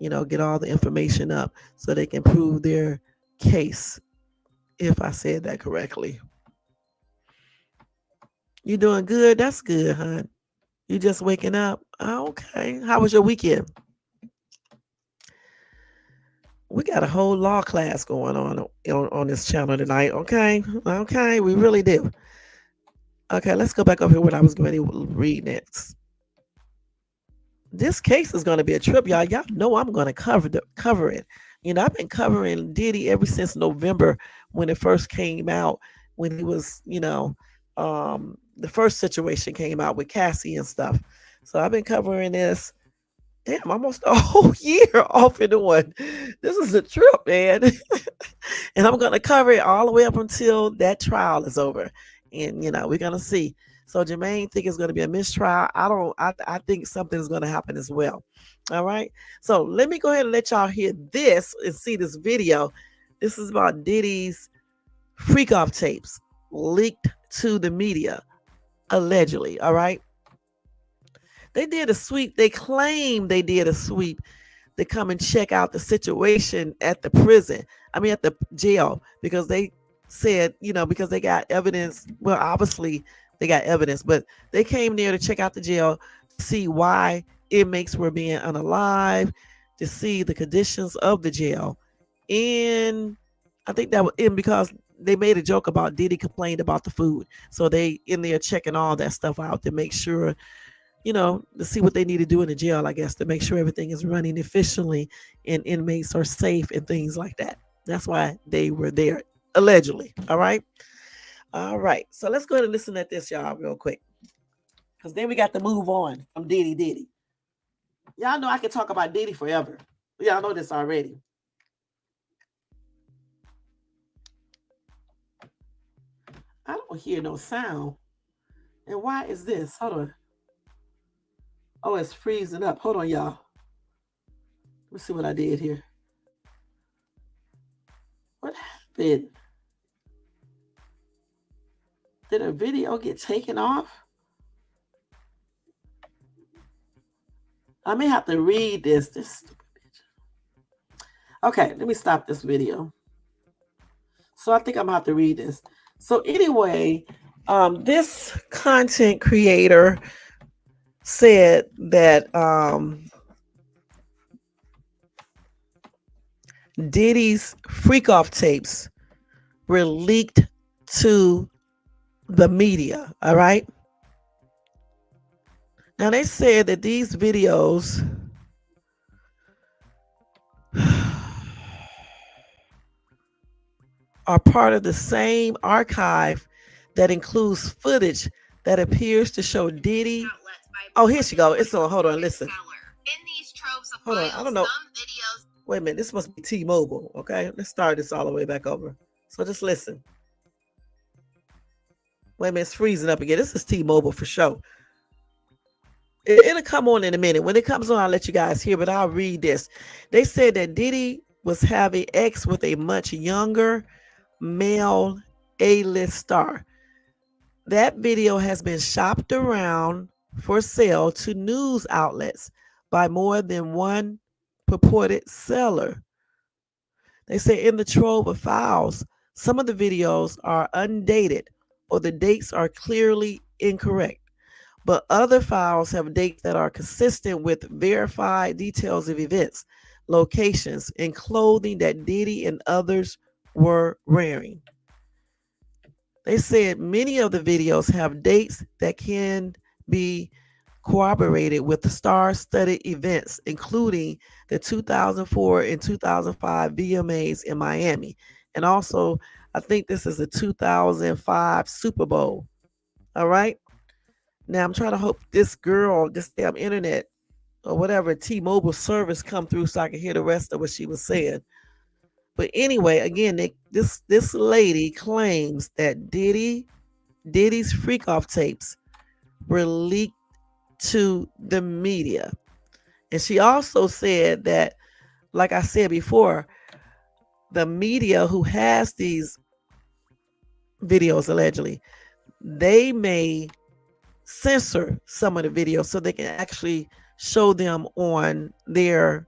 get all the information up so they can prove their case. If I said that correctly. You doing good? That's good, hon. You just waking up? Okay. How was your weekend? We got a whole law class going on this channel tonight. Okay, we really do. Okay, let's go back over here what I was going to read next. This case is going to be a trip, y'all. Y'all know I'm going to cover it. I've been covering Diddy ever since November when it first came out. When he was, the first situation came out with Cassie and stuff. So I've been covering this. Damn, almost a whole year off into one. This is a trip, man. And I'm going to cover it all the way up until that trial is over. And, we're going to see. So Jermaine think it's going to be a mistrial. I think something is going to happen as well. All right. So let me go ahead and let y'all hear this and see this video. This is about Diddy's Freakoff tapes leaked to the media, allegedly. All right. They did a sweep. They claim they did a sweep to come and check out the situation at the prison. At the jail, because they said, because they got evidence. Well, obviously they got evidence, but they came there to check out the jail to see why inmates were being unalive, to see the conditions of the jail. And I think that was in because they made a joke about Diddy complained about the food. So they in there checking all that stuff out to make sure, to see what they need to do in the jail, I guess, to make sure everything is running efficiently and inmates are safe and things like that. That's why they were there, allegedly. All right. All right. So let's go ahead and listen at this, y'all, real quick. Because then we got to move on from Diddy. Y'all know I can talk about Diddy forever. Y'all know this already. I don't hear no sound. And why is this? Hold on. Oh, it's freezing up. Hold on, y'all. Let's see what I did here. What happened? Did a video get taken off? I may have to read this. This stupid bitch. Okay, let me stop this video. So I think I'm gonna have to read this. So anyway, this content creator said that Diddy's Freakoff tapes were leaked to the media. All right. Now they said that these videos are part of the same archive that includes footage that appears to show Diddy. Oh, here she go. It's on. Hold on. Listen. Hold on. I don't know. Wait a minute. This must be T-Mobile. Okay. Let's start this all the way back over. So just listen. Wait a minute. It's freezing up again. This is T-Mobile for sure. It'll come on in a minute. When it comes on, I'll let you guys hear, but I'll read this. They said that Diddy was having sex with a much younger male A-list star. That video has been shopped around for sale to news outlets by more than one purported seller. They say in the trove of files, some of the videos are undated or the dates are clearly incorrect, but other files have dates that are consistent with verified details of events, locations, and clothing that Diddy and others were wearing. They said many of the videos have dates that can be corroborated with the star-studded events, including the 2004 and 2005 VMAs in Miami. And also, I think this is the 2005 Super Bowl. All right. Now, I'm trying to hope this damn internet or whatever T-Mobile service come through so I can hear the rest of what she was saying. But anyway, again, this lady claims that Diddy's Freakoff tapes were leaked to the media. And she also said that, like I said before, the media who has these videos allegedly, they may censor some of the videos so they can actually show them on their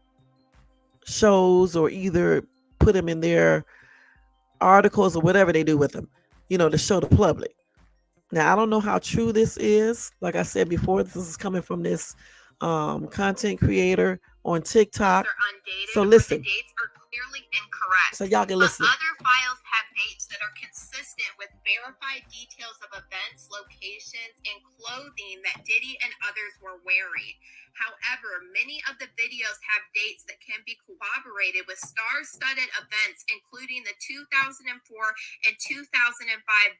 shows or either put them in their articles or whatever they do with them, to show the public. Now, I don't know how true this is. Like I said before, this is coming from this content creator on TikTok. So listen. The dates are clearly incorrect. So y'all can listen. Other files have dates that are consistent with verified details of events, locations, and clothing that Diddy and others were wearing. However, many of the videos have dates that can be corroborated with star-studded events, including the 2004 and 2005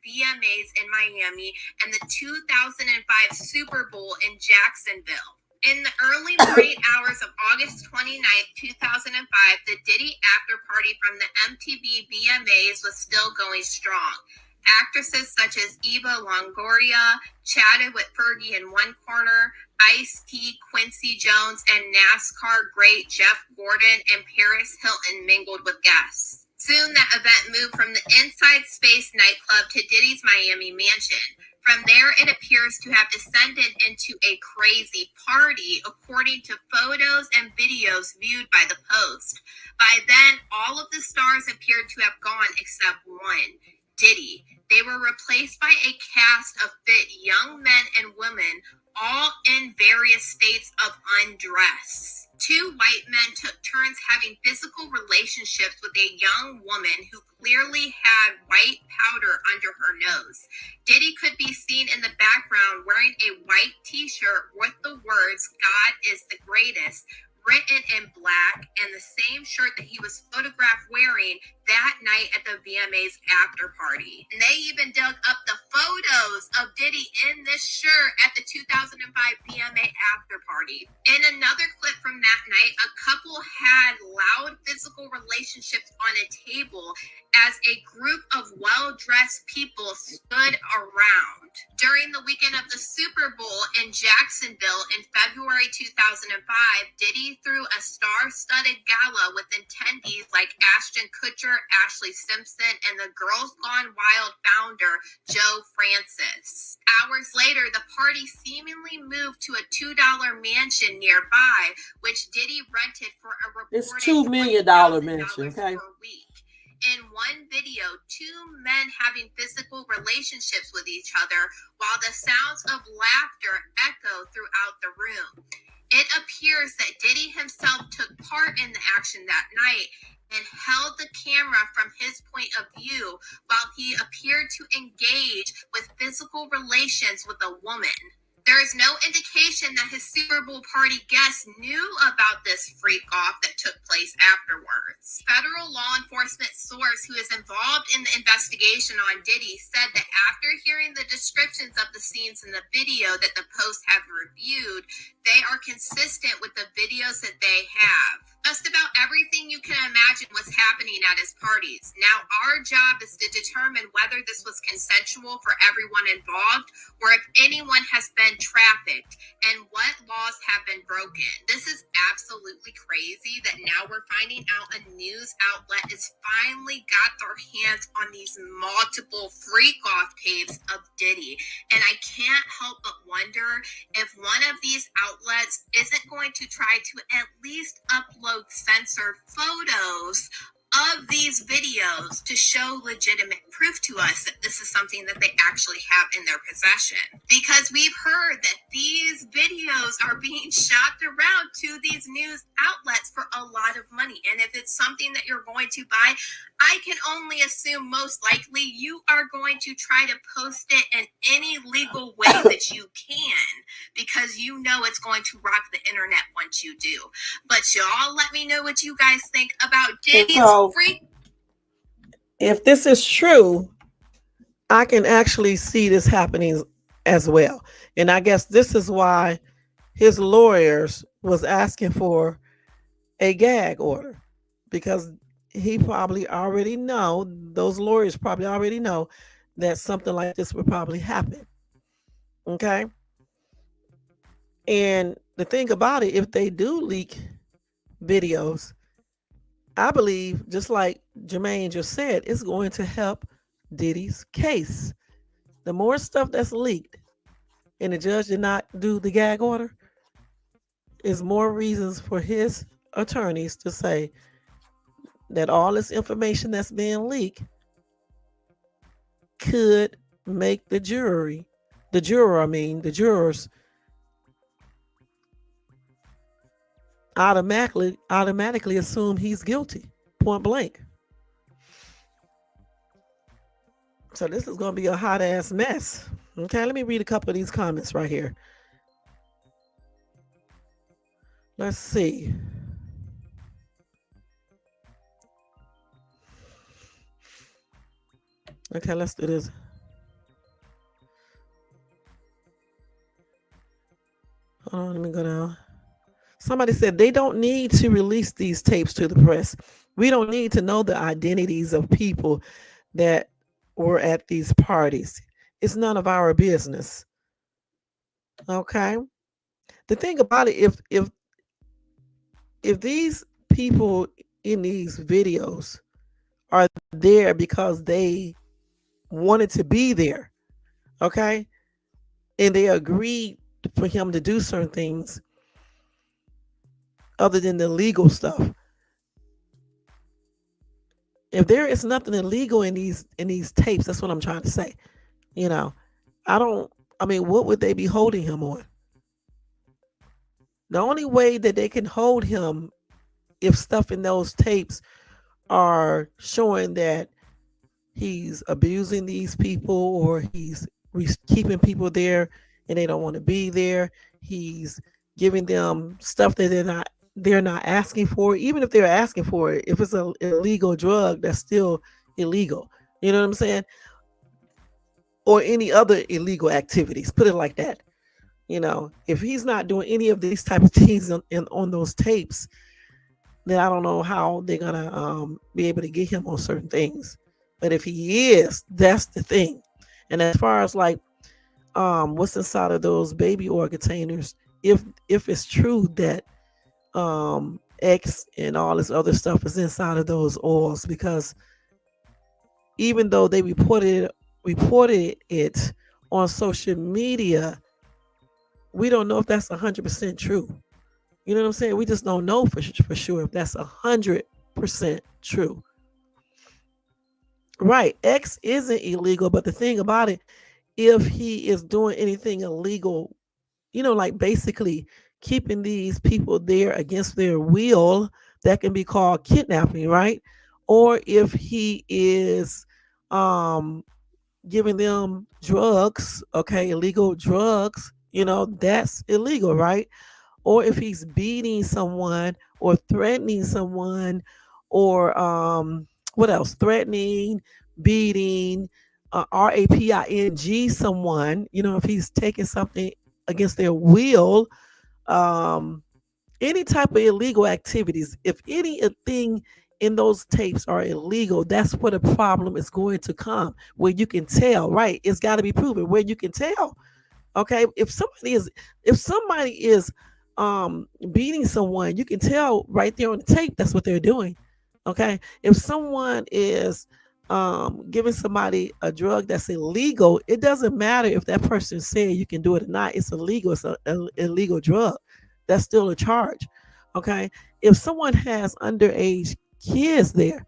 VMAs in Miami and the 2005 Super Bowl in Jacksonville. In the early morning hours of August 29th, 2005, the Diddy after party from the MTV VMAs was still going strong. Actresses such as Eva Longoria chatted with Fergie in one corner, Ice-T, Quincy Jones, and NASCAR great Jeff Gordon and Paris Hilton mingled with guests. Soon that event moved from the Inside Space nightclub to Diddy's Miami mansion. From there, it appears to have descended into a crazy party, according to photos and videos viewed by the Post. By then, all of the stars appeared to have gone except one, Diddy. They were replaced by a cast of fit young men and women, all in various states of undress. Two white men took turns having physical relationships with a young woman who clearly had white powder under her nose. Diddy could be seen in the background wearing a white t-shirt with the words, "God is the greatest," written in black, and the same shirt that he was photographed wearing that night at the VMA's after party. And they even dug up the photos of Diddy in this shirt at the 2005 VMA after party. In another clip from that night, a couple had loud physical relationships on a table as a group of well-dressed people stood around. During the weekend of the Super Bowl in Jacksonville in February 2005, Diddy threw a star-studded gala with attendees like Ashton Kutcher, Ashley Simpson, and the Girls Gone Wild founder, Joe Francis. Hours later, the party seemingly moved to a $2 mansion nearby, which Diddy rented for a reported It's $2 million mansion, okay? Per week. In one video, two men having physical relationships with each other while the sounds of laughter echo throughout the room. It appears that Diddy himself took part in the action that night, and held the camera from his point of view while he appeared to engage with physical relations with a woman. There is no indication that his Super Bowl party guests knew about this freak-off that took place afterwards. Federal law enforcement source who is involved in the investigation on Diddy said that after hearing the descriptions of the scenes in the video that the Post have reviewed, they are consistent with the videos that they have. Just about everything you can imagine was happening at his parties. Now our job is to determine whether this was consensual for everyone involved or if anyone has been trafficked and what laws have been broken. This is absolutely crazy that now we're finding out a news outlet has finally got their hands on these multiple freak-off tapes of Diddy. And I can't help but wonder if one of these outlets isn't going to try to at least upload censored photos of these videos to show legitimate proof to us that this is something that they actually have in their possession. Because we've heard that these videos are being shopped around to these news outlets for a lot of money. And if it's something that you're going to buy, I can only assume most likely you are going to try to post it in any legal way that you can, because you know it's going to rock the internet once you do. But y'all let me know what you guys think about Diddy's freak. If this is true, I can actually see this happening as well. And I guess this is why his lawyers was asking for a gag order, because he probably already know, those lawyers probably already know that something like this would probably happen. Okay. And the thing about it, if they do leak videos, I believe, just like Jermaine just said, it's going to help Diddy's case. The more stuff that's leaked and the judge did not do the gag order, is more reasons for his attorneys to say that all this information that's being leaked could make the jurors automatically assume he's guilty, point blank. So this is going to be a hot ass mess. Okay, let me read a couple of these comments right here. Let's see. Okay, let's do this. Hold on, let me go down. Somebody said they don't need to release these tapes to the press. We don't need to know the identities of people that were at these parties. It's none of our business. Okay. The thing about it, if these people in these videos are there because they wanted to be there, okay, and they agreed for him to do certain things other than the legal stuff. If there is nothing illegal in these tapes, that's what I'm trying to say. You know, what would they be holding him on? The only way that they can hold him, if stuff in those tapes are showing that he's abusing these people, or he's keeping people there and they don't want to be there, he's giving them stuff that they're not asking for. Even if they're asking for it, if it's an illegal drug, that's still illegal. You know what I'm saying? Or any other illegal activities, put it like that. You know, if he's not doing any of these type of things on those tapes, then I don't know how they're gonna be able to get him on certain things. But if he is, that's the thing. And as far as like what's inside of those baby oil containers, if it's true that X and all this other stuff is inside of those oils, because even though they reported it on social media, we don't know if that's 100% true. You know what I'm saying? We just don't know for sure if that's 100% true. Right. X isn't illegal, but the thing about it, if he is doing anything illegal, like basically keeping these people there against their will, that can be called kidnapping, right? Or if he is um, giving them drugs, okay, illegal drugs, that's illegal, right? Or if he's beating someone or threatening someone, or what else? Threatening, beating, raping someone, if he's taking something against their will, um, any type of illegal activities, if anything in those tapes are illegal, that's where the problem is going to come, where you can tell, right? It's got to be proven where you can tell. Okay, if somebody is beating someone, you can tell right there on the tape that's what they're doing. Okay, if someone is giving somebody a drug that's illegal, it doesn't matter if that person said you can do it or not. It's illegal. It's a illegal drug. That's still a charge. Okay, if someone has underage kids there,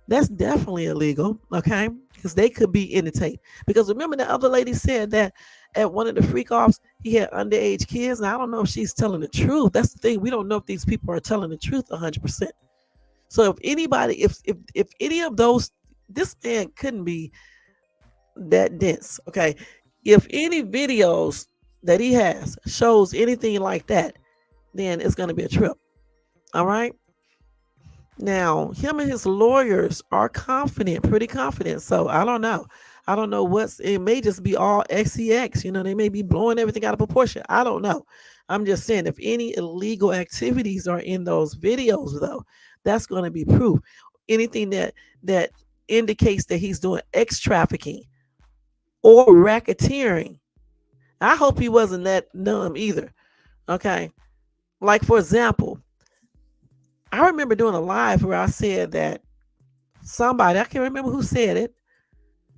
that's definitely illegal, okay? Because they could be in the tape. Because remember, the other lady said that at one of the Freakoffs, he had underage kids. And I don't know if she's telling the truth. That's the thing. We don't know if these people are telling the truth 100%. So if anybody, if any of those, this man couldn't be that dense, okay? If any videos that he has shows anything like that, then it's going to be a trip, all right? Now, him and his lawyers are confident, pretty confident. So I don't know. I don't know it may just be all XEX. They may be blowing everything out of proportion. I don't know. I'm just saying, if any illegal activities are in those videos, though, that's going to be proof. Anything that indicates that he's doing X trafficking or racketeering. I hope he wasn't that dumb either. Okay. Like, for example, I remember doing a live where I said that somebody, I can't remember who said it.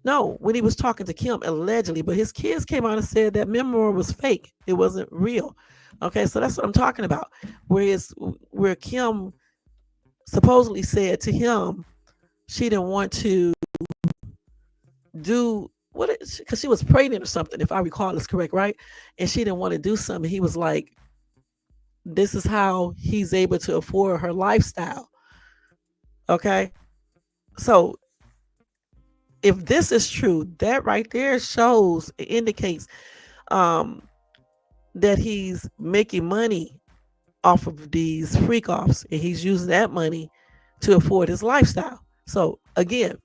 No, when he was talking to Kim allegedly, but his kids came out and said that memoir was fake. It wasn't real. Okay, so that's what I'm talking about. Where Kim supposedly said to him she didn't want to do because she was pregnant or something, if I recall is correct, right? And she didn't want to do something. He was like, this is how he's able to afford her lifestyle. Okay. So if this is true, that right there shows, it indicates um that he's making money off of these freak offs, and he's using that money to afford his lifestyle. So again,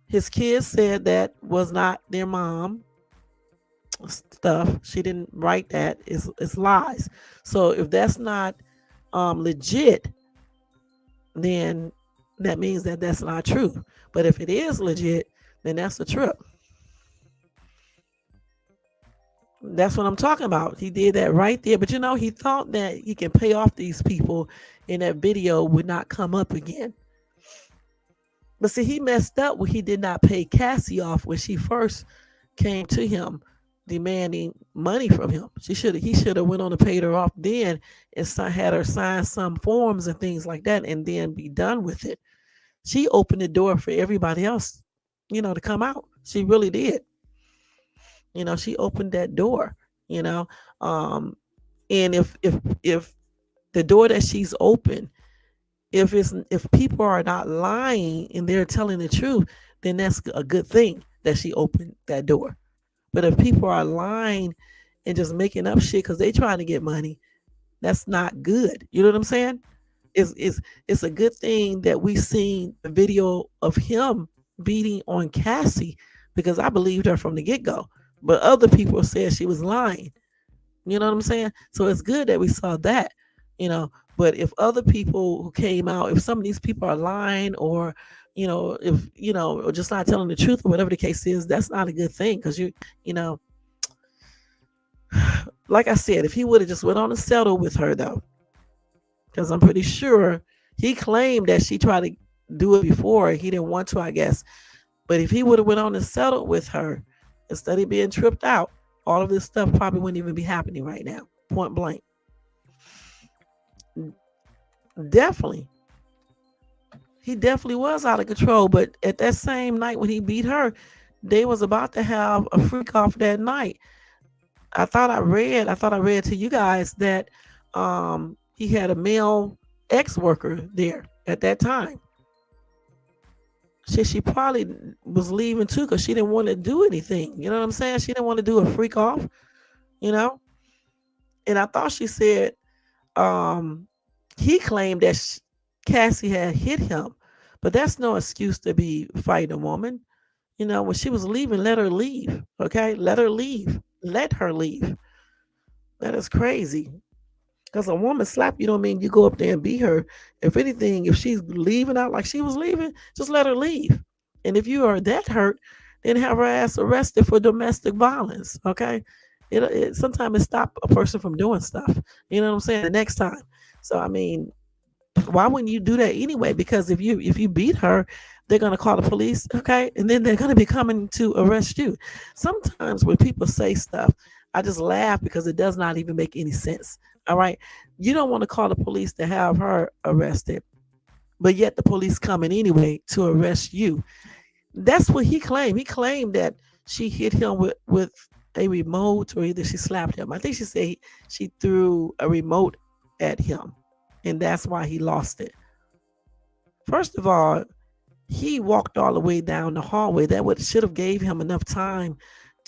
his kids said that was not their mom stuff. She didn't write that. It's lies. So if that's not legit, then that means that that's not true. But if it is legit, then that's a trip. That's what I'm talking about. He did that right there. But he thought that he can pay off these people and that video would not come up again. But see, he messed up when he did not pay Cassie off when she first came to him demanding money from him. He should have went on and paid her off then and had her sign some forms and things like that and then be done with it. She opened the door for everybody else, to come out. She really did. She opened that door, and if the door that she's opened, if people are not lying and they're telling the truth, then that's a good thing that she opened that door. But if people are lying and just making up shit because they trying to get money, that's not good. You know what I'm saying? It's a good thing that we seen the video of him beating on Cassie, because I believed her from the get-go. But other people said she was lying. You know what I'm saying? So it's good that we saw that, But if other people who came out, if some of these people are lying, or, if, or just not telling the truth, or whatever the case is, that's not a good thing. Because like I said, if he would have just went on and settled with her, though, because I'm pretty sure he claimed that she tried to do it before. He didn't want to, I guess. But if he would have went on and settled with her, instead of being tripped out, all of this stuff probably wouldn't even be happening right now. Point blank. Definitely. He definitely was out of control. But at that same night when he beat her, they was about to have a freak off that night. I thought I read to you guys that he had a male ex-worker there at that time. She probably was leaving too because she didn't want to do anything. You know what I'm saying? She didn't want to do a freak off, you know? And I thought she said um, he claimed that Cassie had hit him, but that's no excuse to be fighting a woman. You know, when she was leaving, let her leave. Okay, let her leave. Let her leave. That is crazy. Because a woman slap you don't mean you go up there and beat her. If anything, if she's leaving out like she was leaving, just let her leave. And if you are that hurt, then have her ass arrested for domestic violence. Okay, it sometimes it stop a person from doing stuff. You know what I'm saying? The next time. So I mean, why wouldn't you do that anyway? Because if you beat her, they're gonna call the police, okay, and then they're gonna be coming to arrest you. Sometimes when people say stuff, I just laugh because it does not even make any sense. All right, you don't want to call the police to have her arrested, but yet the police coming anyway to arrest you. That's what he claimed. He claimed that she hit him with a remote, or either she slapped him. I think she said she threw a remote at him, and that's why he lost it. First of all, he walked all the way down the hallway. That would should have gave him enough time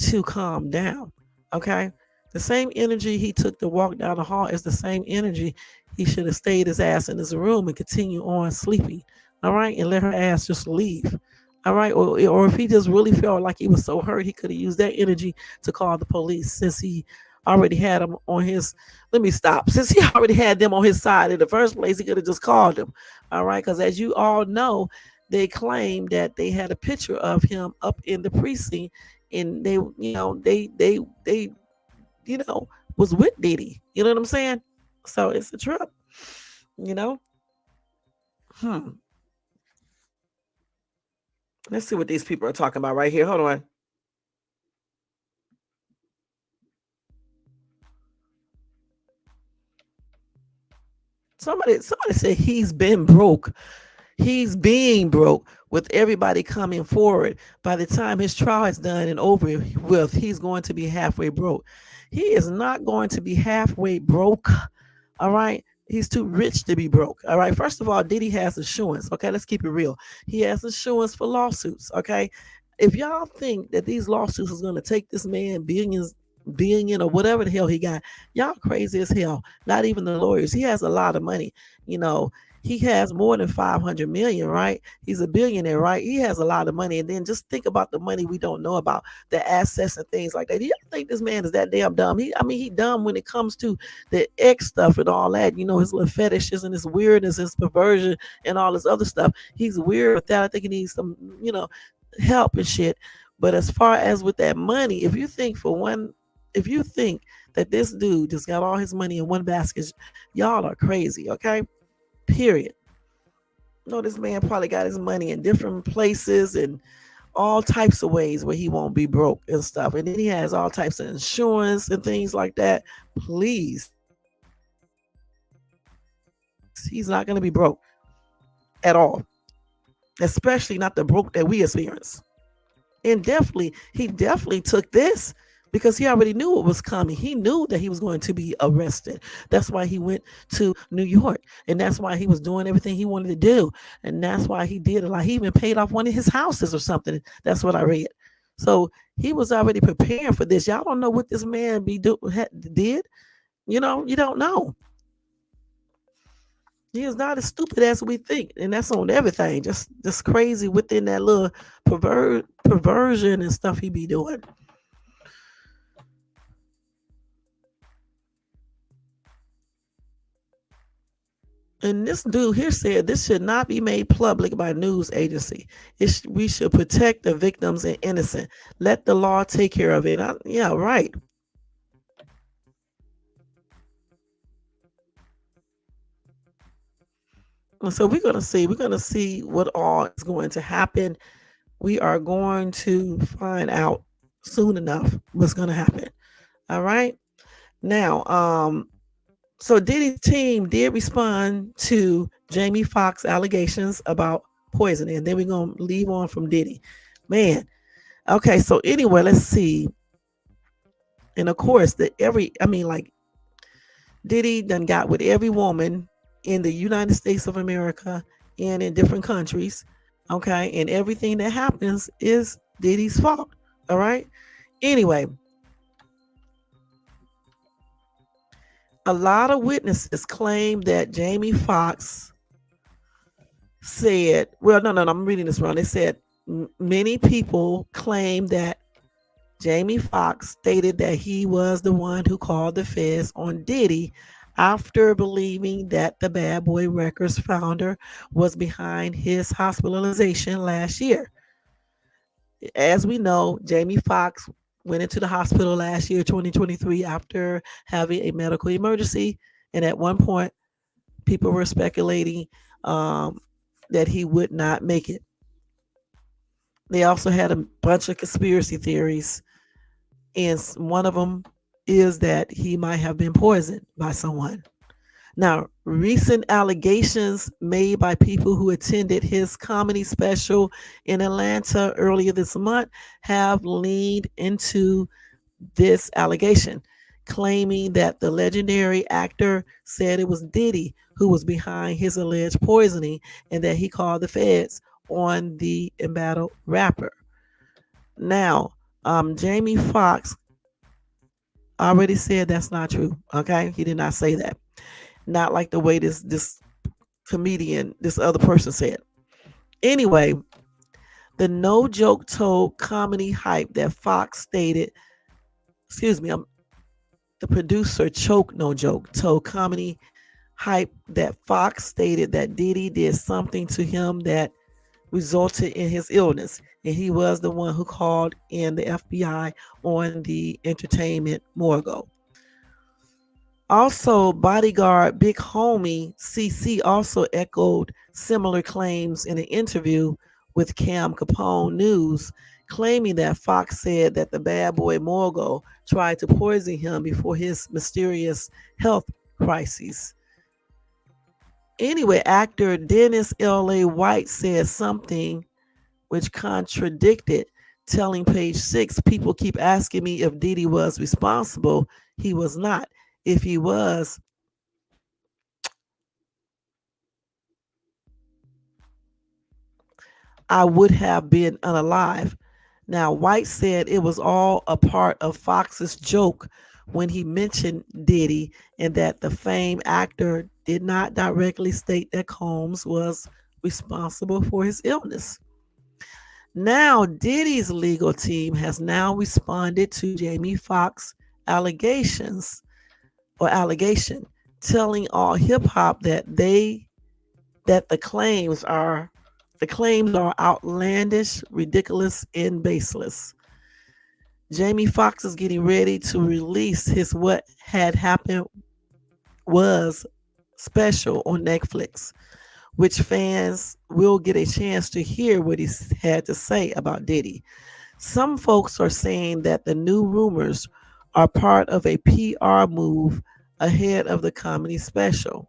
to calm down. Okay, the same energy he took to walk down the hall is the same energy he should have stayed his ass in his room and continue on sleeping. All right, and let her ass just leave. All right, or if he just really felt like he was so hurt, he could have used that energy to call the police since he already had them on his. Let me stop. Since he already had them on his side in the first place, he could have just called them. All right, because as you all know, they claimed that they had a picture of him up in the precinct, and they was with Diddy. You know what I'm saying? So it's a trip. You know. Hmm. Let's see what these people are talking about right here. Hold on. Somebody said he's been broke. He's being broke with everybody coming forward. By the time his trial is done and over with, he's going to be halfway broke. He is not going to be halfway broke. All right. He's too rich to be broke. All right. First of all, Diddy has insurance. Okay. Let's keep it real. He has insurance for lawsuits. Okay. If y'all think that these lawsuits is going to take this man billion or whatever the hell he got, y'all crazy as hell. Not even the lawyers. He has a lot of money. You know, he has more than 500 million, right? He's a billionaire, right? He has a lot of money. And then just think about the money we don't know about, the assets and things like that. Do you think this man is that damn dumb? He dumb when it comes to the X stuff and all that, his little fetishes and his weirdness, his perversion and all this other stuff. He's weird with that. I think he needs some, help and shit. But as far as with that money, if you think that this dude just got all his money in one basket, y'all are crazy, okay? Period. No, this man probably got his money in different places and all types of ways where he won't be broke and stuff. And then he has all types of insurance and things like that. Please, he's not going to be broke at all, especially not the broke that we experience. And he definitely took this because he already knew what was coming. He knew that he was going to be arrested. That's why he went to New York. And that's why he was doing everything he wanted to do. And that's why he did it. Like he even paid off one of his houses or something. That's what I read. So he was already preparing for this. Y'all don't know what this man did. You don't know. He is not as stupid as we think, and that's on everything. Just crazy within that little perversion and stuff he be doing. And this dude here said this should not be made public by news agency. We should protect the victims and innocent. Let the law take care of it. Yeah, right. And so we're gonna see. We're gonna see what all is going to happen. We are going to find out soon enough what's gonna happen. All right. Now, so Diddy's team did respond to Jamie Foxx allegations about poisoning. And then we're gonna leave on from Diddy. Man. Okay, so anyway, let's see. And of course, like Diddy done got with every woman in the United States of America and in different countries. Okay. And everything that happens is Diddy's fault. All right. Anyway, a lot of witnesses claim that Jamie Foxx said, well, no, I'm reading this wrong. They said many people claim that Jamie Foxx stated that he was the one who called the feds on Diddy after believing that the Bad Boy Records founder was behind his hospitalization last year. As we know, Jamie Foxx went into the hospital last year, 2023, after having a medical emergency. And at one point, people were speculating um, that he would not make it. They also had a bunch of conspiracy theories, and one of them is that he might have been poisoned by someone. Now, recent allegations made by people who attended his comedy special in Atlanta earlier this month have leaned into this allegation, claiming that the legendary actor said it was Diddy who was behind his alleged poisoning and that he called the feds on the embattled rapper. Now, Jamie Foxx already said that's not true. Okay, he did not say that. Not like the way this comedian, this other person said. Anyway, the No Joke told comedy hype that Foxx stated, excuse me, the producer Choke No Joke told comedy hype that Foxx stated that Diddy did something to him that resulted in his illness, and he was the one who called in the FBI on the entertainment mogul. Also, bodyguard Big Homie CC also echoed similar claims in an interview with Cam Capone News, claiming that Foxx said that the bad boy mogul tried to poison him before his mysterious health crises. Anyway, actor Dennis L.A. White said something which contradicted, telling Page Six, people keep asking me if Diddy was responsible. He was not. If he was, I would have been unalive. Now, White said it was all a part of Fox's joke when he mentioned Diddy, and that the famed actor did not directly state that Combs was responsible for his illness. Now, Diddy's legal team has now responded to Jamie Foxx allegations or allegation, telling All Hip Hop that the claims are outlandish, ridiculous, and baseless. Jamie Foxx is getting ready to release his What Had Happened Was special on Netflix, which fans will get a chance to hear what he had to say about Diddy. Some folks are saying that the new rumors are part of a PR move ahead of the comedy special.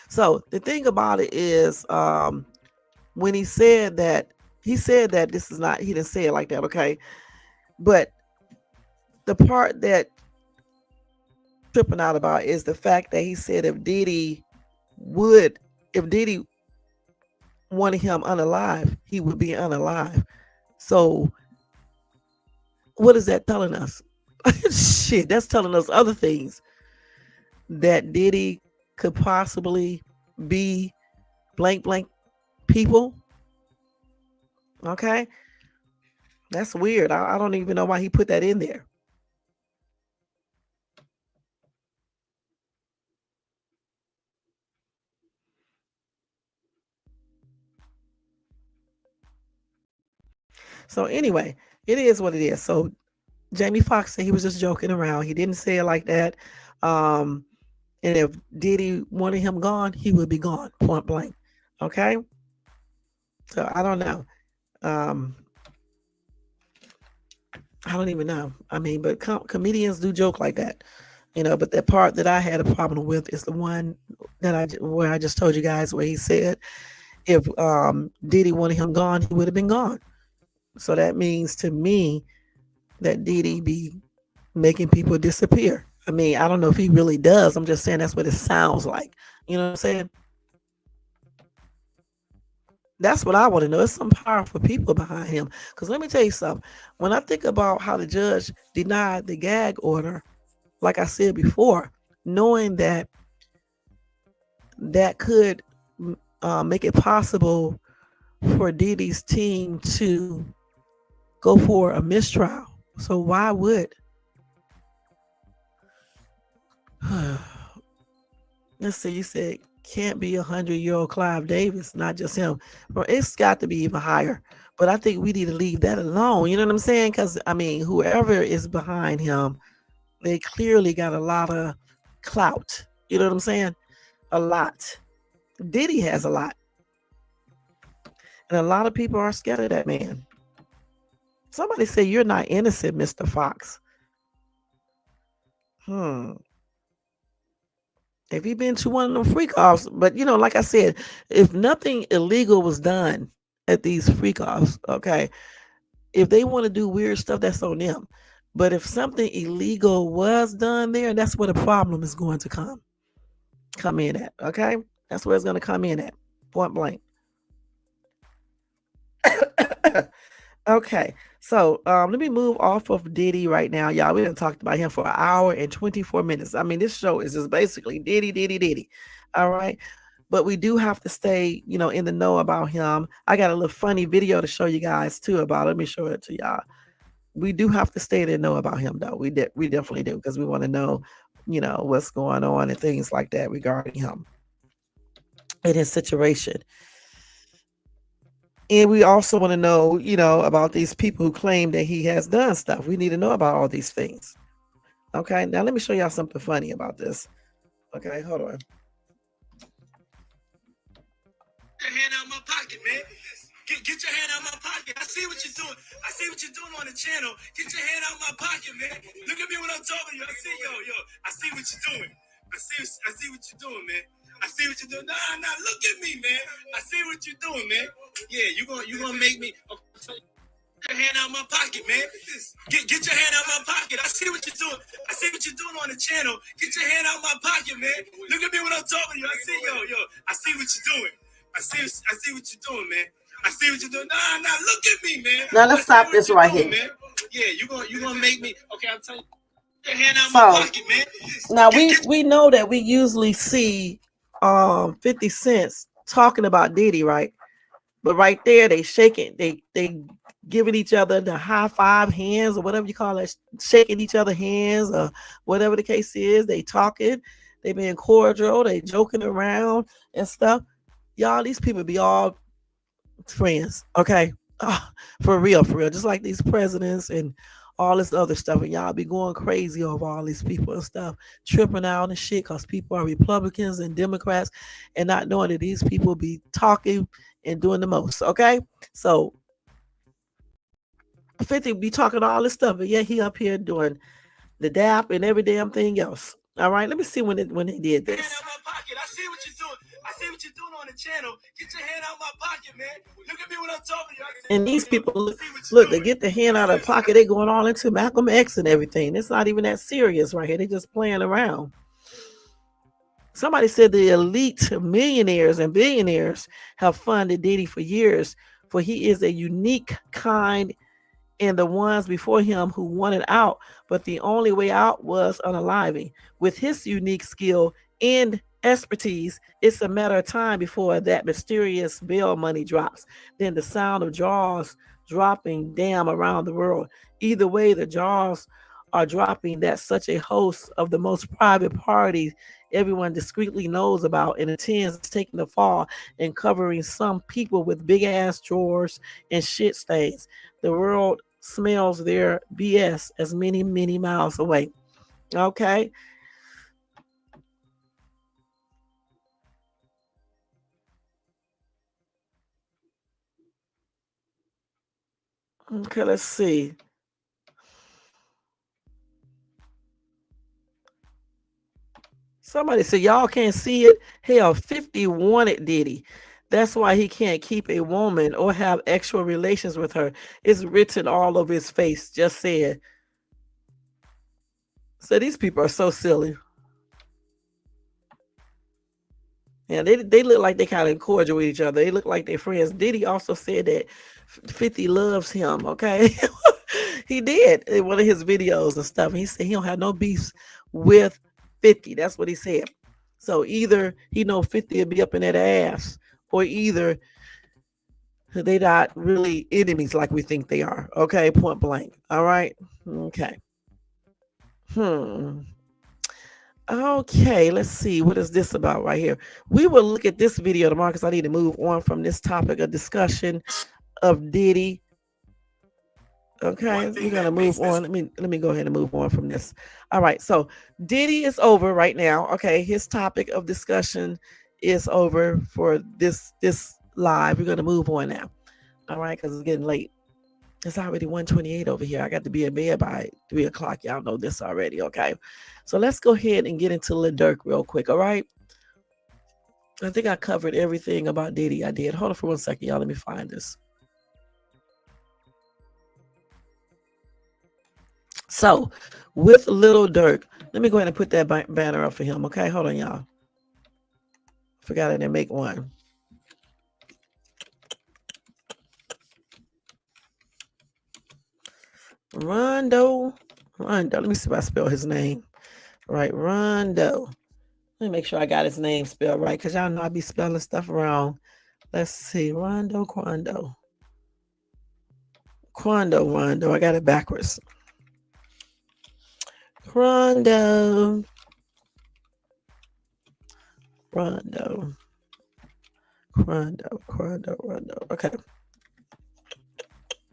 So the thing about it is, when he said that this is not, he didn't say it like that, okay? But the part that tripping out about is the fact that he said if Diddy wanted him unalive, he would be unalive. So what is that telling us? Shit, that's telling us other things, that Diddy could possibly be blank blank people. Okay, that's weird. I don't even know why he put that in there. So anyway, it is what it is. So Jamie Foxx said he was just joking around. He didn't say it like that. Um, and if Diddy wanted him gone, he would be gone, point blank. Okay. So I don't know. Um, I don't even know. I mean, but comedians do joke like that, you know. But the part that I had a problem with is the one where I just told you guys, where he said if Diddy wanted him gone, he would have been gone. So that means to me that Diddy be making people disappear. I mean, I don't know if he really does. I'm just saying that's what it sounds like. You know what I'm saying? That's what I want to know. It's some powerful people behind him. Because let me tell you something. When I think about how the judge denied the gag order, like I said before, knowing that that could make it possible for Diddy's team to go for a mistrial. So why would let's see, you said can't be 100-year-old Clive Davis, not just him. Well, it's got to be even higher. But I think we need to leave that alone. You know what I'm saying? Because I mean, whoever is behind him, they clearly got a lot of clout. You know what I'm saying? A lot. Diddy has a lot. And a lot of people are scared of that man. Somebody say you're not innocent, Mr. Foxx. Hmm. Have you been to one of them freak-offs? But you know, like I said, if nothing illegal was done at these freak-offs, okay, if they want to do weird stuff, that's on them. But if something illegal was done there, that's where the problem is going to come in at. Okay, that's where it's going to come in at. Point blank. Okay, so let me move off of Diddy right now, y'all. We done talked about him for an hour and 24 minutes. I mean, this show is just basically Diddy, Diddy, Diddy. All right, but we do have to stay, you know, in the know about him. I got a little funny video to show you guys too about it. Let me show it to y'all. We do have to stay in the know about him, though. We definitely do because we want to know, you know, what's going on and things like that regarding him and his situation. And we also want to know, you know, about these people who claim that he has done stuff. We need to know about all these things. Okay, now let me show y'all something funny about this. Okay, hold on. Your hand out my pocket, man. Get your hand out my pocket. I see what you're doing. I see what you're doing on the channel. Get your hand out my pocket, man. Look at me when I'm talking to you. I see, yo. I see what you're doing. I see what you're doing, man. I see what you're doing. Nah, look at me, man. I see what you're doing, man. Yeah, you gonna make me. Okay. Get your hand out my pocket, man. Get your hand out my pocket. I see what you're doing. I see what you're doing on the channel. Get your hand out my pocket, man. Look at me when I'm talking to you. I see, yo. I see what you're doing. I see what you're doing, man. I see what you're doing. Nah, look at me, man. Now let's stop this right here. Man. Yeah, you gonna make me. Okay, I'm telling you. Get your hand out my pocket, man. Now we know that we usually see 50 Cents talking about Diddy, right? But right there, they shaking, they giving each other the high five hands or whatever you call it, shaking each other hands or whatever the case is. They talking, they being cordial, they joking around and stuff. Y'all, these people be all friends, okay? For real, just like these presidents and all this other stuff, and y'all be going crazy over all these people and stuff, tripping out and shit because people are Republicans and Democrats and not knowing that these people be talking and doing the most, okay? So 50 be talking all this stuff, but yeah, he up here doing the dap and every damn thing else. All right, let me see when they did this. I see what you're doing. I see what you're doing on the channel. Get your hand out my pocket, man. Look at me when I'm talking to you. And these people, look, they get the hand out of the pocket. They going all into Malcolm X and everything. It's not even that serious right here. They just playing around. Somebody said the elite millionaires and billionaires have funded Diddy for years, for he is a unique kind, and the ones before him who wanted out, but the only way out was unaliving. With his unique skill and expertise, it's a matter of time before that mysterious bail money drops. Then the sound of jaws dropping damn around the world. Either way, the jaws are dropping that such a host of the most private parties everyone discreetly knows about and intends taking the fall and covering some people with big ass drawers and shit stains. The world smells their BS as many, many miles away. Okay. Okay, let's see. Somebody said y'all can't see it. Hell, 50 wanted Diddy. That's why he can't keep a woman or have actual relations with her. It's written all over his face. Just said. So these people are so silly. Yeah, they look like they kind of cordial with each other. They look like they're friends. Diddy also said that 50 loves him, okay? He did in one of his videos and stuff. He said he don't have no beefs with 50. That's what he said. So either he know 50 will be up in that ass, or either they not really enemies like we think they are. Okay, point blank. All right. Okay. Hmm. Okay, let's see. What is this about right here? We will look at this video tomorrow because I need to move on from this topic of discussion of Diddy. Okay, we're gonna move on. Let me go ahead and move on from this. All right, so Diddy is over right now. Okay, his topic of discussion is over for this live. We're gonna move on now. All right, because it's getting late. It's already 1:28 over here. I got to be in bed by 3 o'clock. Y'all know this already. Okay, so let's go ahead and get into Lil Durk real quick. All right. I think I covered everything about Diddy. I did. Hold on for 1 second, y'all. Let me find this. So, with Lil Durk, let me go ahead and put that banner up for him. Okay, hold on, y'all. Forgot I didn't make one. Rondo. Let me see if I spell his name right. Rondo. Let me make sure I got his name spelled right, because y'all know I be spelling stuff wrong. Let's see. Rondo. Rondo. I got it backwards. Rondo. Okay.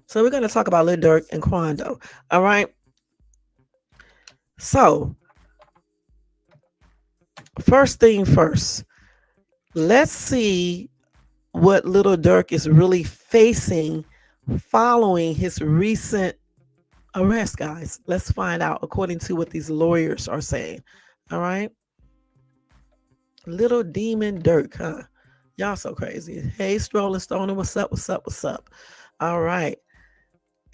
So we're going to talk about Lil Durk and Quando. All right. So, first thing first, let's see what Lil Durk is really facing following his recent arrest, guys. Let's find out according to what these lawyers are saying. All right. Little Demon Durk, huh? Y'all so crazy. Hey, Strolling Stoner, what's up? All right.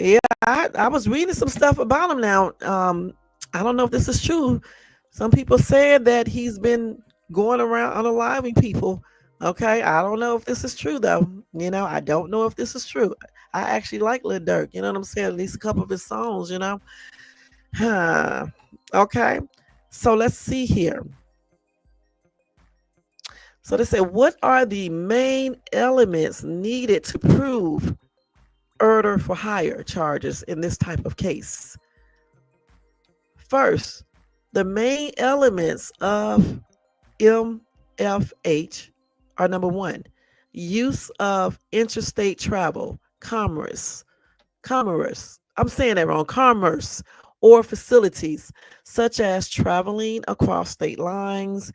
Yeah, I was reading some stuff about him now. I don't know if this is true. Some people said that he's been going around unaliving people. Okay, I don't know if this is true though. I don't know if this is true. I actually like Lil Durk. You know what I'm saying? At least a couple of his songs. Okay, so let's see here. So they said, what are the main elements needed to prove murder for hire charges in this type of case? First, the main elements of MFH are: number one, use of interstate travel, commerce. I'm saying that wrong. Commerce or facilities, such as traveling across state lines,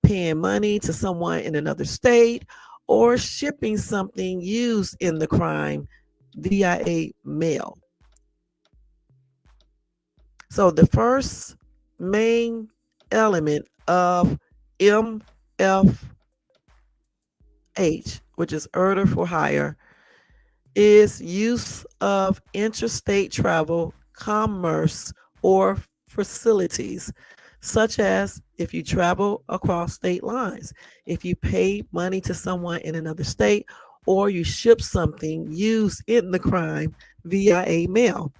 paying money to someone in another state, or shipping something used in the crime via mail. So the first main element of MFH, which is murder for hire, is use of interstate travel, commerce, or facilities, such as if you travel across state lines, if you pay money to someone in another state, or you ship something used in the crime via mail.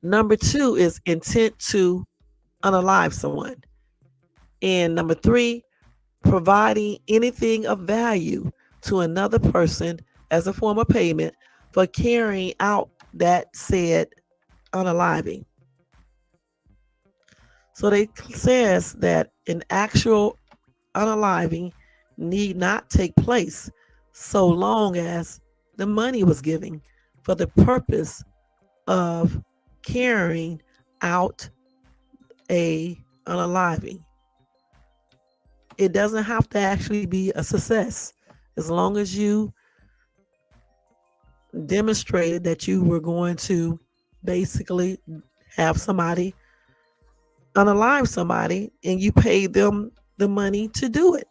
Number two is intent to unalive someone. And number three, providing anything of value to another person as a form of payment for carrying out that said unaliving. So they says that an actual unaliving need not take place so long as the money was given for the purpose of carrying out a unaliving. It doesn't have to actually be a success, as long as you demonstrated that you were going to basically have somebody unalive somebody and you paid them the money to do it.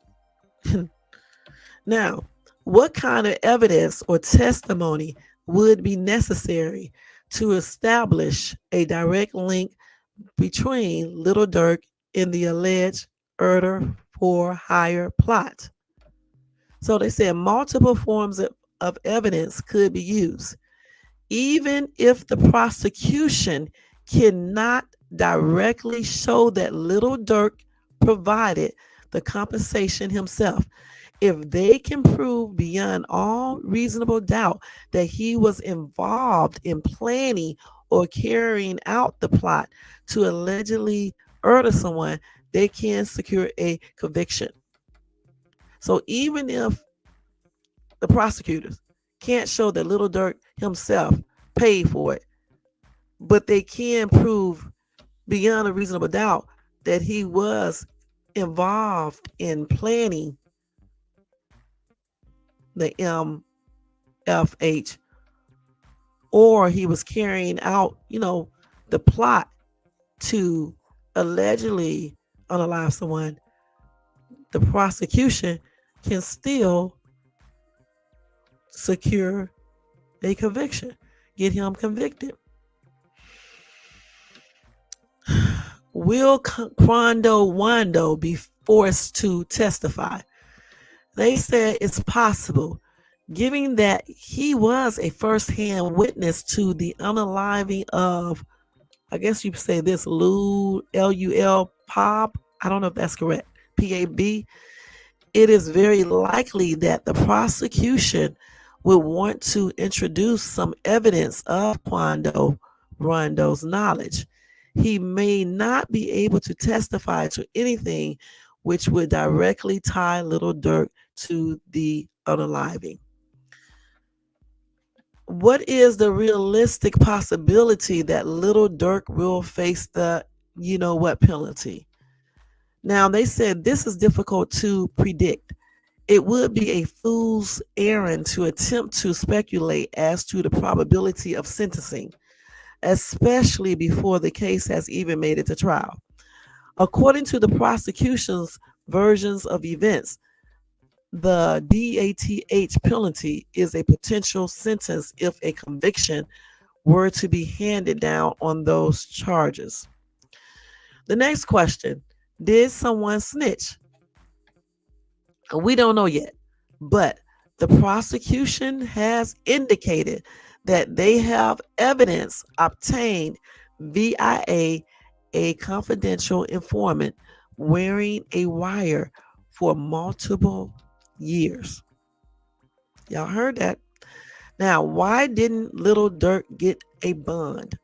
Now, what kind of evidence or testimony would be necessary to establish a direct link between Lil Durk and the alleged murder for hire plot. So they said multiple forms of evidence could be used, even if the prosecution cannot directly show that Lil Durk provided the compensation himself. If they can prove beyond all reasonable doubt that he was involved in planning or carrying out the plot to allegedly murder someone, they can secure a conviction. So even if the prosecutors can't show that Lil Durk himself paid for it, but they can prove beyond a reasonable doubt that he was involved in planning the MFH, or he was carrying out, the plot to allegedly unalive someone, the prosecution can still secure a conviction, get him convicted. Will Quando Rondo be forced to testify? They said it's possible, given that he was a first-hand witness to the unaliving of, I guess you could say this, Lul Pop. I don't know if that's correct. PAB. It is very likely that the prosecution will want to introduce some evidence of Quando Rondo's knowledge. He may not be able to testify to anything which would directly tie Lil Durk to the unaliving. What is the realistic possibility that Lil Durk will face the what penalty? Now, they said this is difficult to predict. It would be a fool's errand to attempt to speculate as to the probability of sentencing, especially before the case has even made it to trial. According to the prosecution's versions of events, the DATH penalty is a potential sentence if a conviction were to be handed down on those charges. The next question: did someone snitch? We don't know yet, but the prosecution has indicated that they have evidence obtained via a confidential informant wearing a wire for multiple years. Y'all heard that? Now, why didn't Lil Durk get a bond?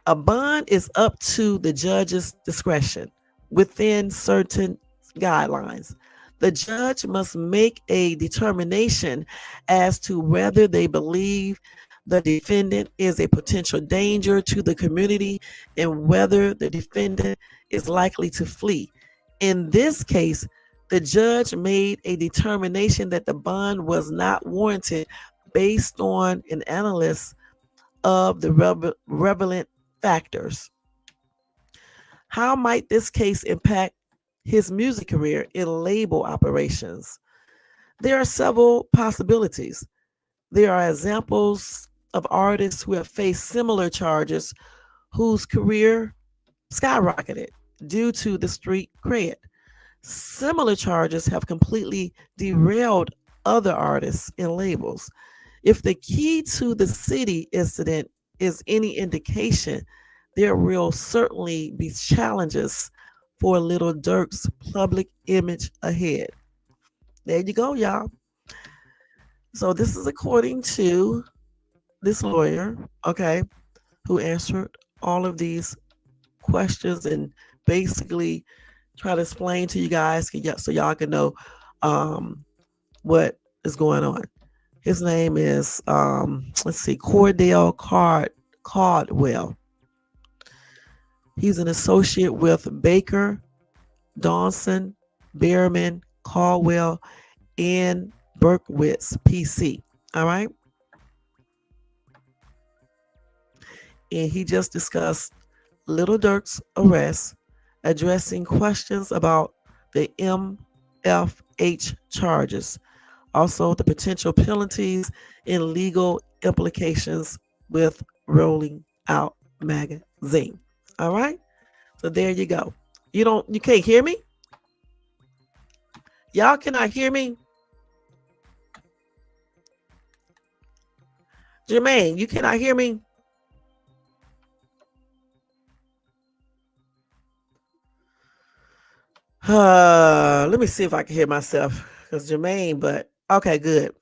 A bond is up to the judge's discretion within certain guidelines. The judge must make a determination as to whether they believe the defendant is a potential danger to the community and whether the defendant is likely to flee. In this case, the judge made a determination that the bond was not warranted based on an analysis of the relevant factors. How might this case impact his music career in label operations? There are several possibilities. There are examples of artists who have faced similar charges whose career skyrocketed due to the street cred. Similar charges have completely derailed other artists and labels. If the key to the city incident is any indication, there will certainly be challenges for Lil Durk's public image ahead. There you go, y'all. So this is according to this lawyer, okay, who answered all of these questions and basically try to explain to you guys so y'all can know what is going on. His name is Cardwell. He's an associate with Baker, Dawson, Behrman, Caldwell, and Berkowitz, PC. All right. And he just discussed Lil Durk's arrest, addressing questions about the MFH charges, also the potential penalties and legal implications with Rolling Out magazine. All right. So there you go. You can't hear me? Y'all cannot hear me? Jermaine, you cannot hear me? Let me see if I can hear myself. Because Jermaine, but okay, good.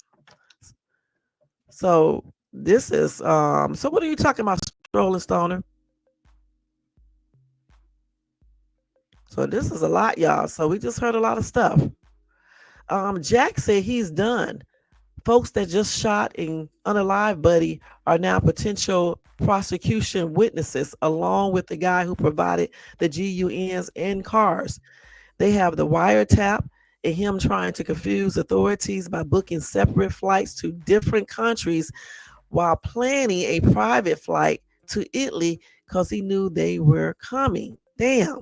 So this is so what are you talking about, Strolling Stoner? So this is a lot, y'all. So we just heard a lot of stuff. Jack said he's done. Folks that just shot and unalive Buddy are now potential prosecution witnesses, along with the guy who provided the GUNs and cars. They have the wiretap and him trying to confuse authorities by booking separate flights to different countries while planning a private flight to Italy because he knew they were coming. Damn.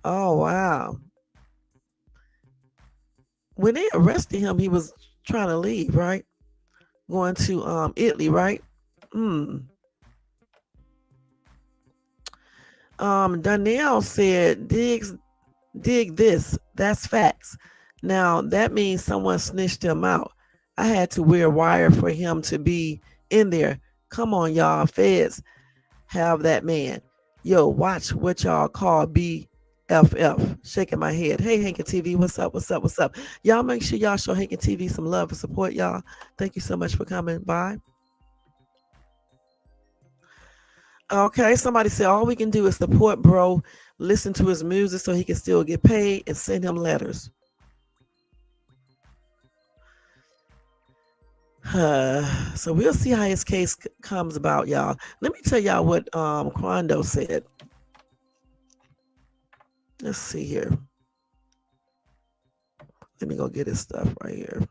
Oh, wow. When they arrested him, he was trying to leave, right? Going to Italy, right? Hmm. Donnell said, dig this. That's facts. Now that means someone snitched him out. I had to wear wire for him to be in there. Come on, y'all. Feds have that man. Yo, watch what y'all call BFF. Shaking my head. Hey, Hankin TV, what's up? What's up? What's up? Y'all make sure y'all show Hankin TV some love and support, y'all. Thank you so much for coming by. Okay, somebody said all we can do is support bro, listen to his music so he can still get paid, and send him letters. So we'll see how his case comes about, y'all. Let me tell y'all what Quando said. Let's see here. Let me go get his stuff right here.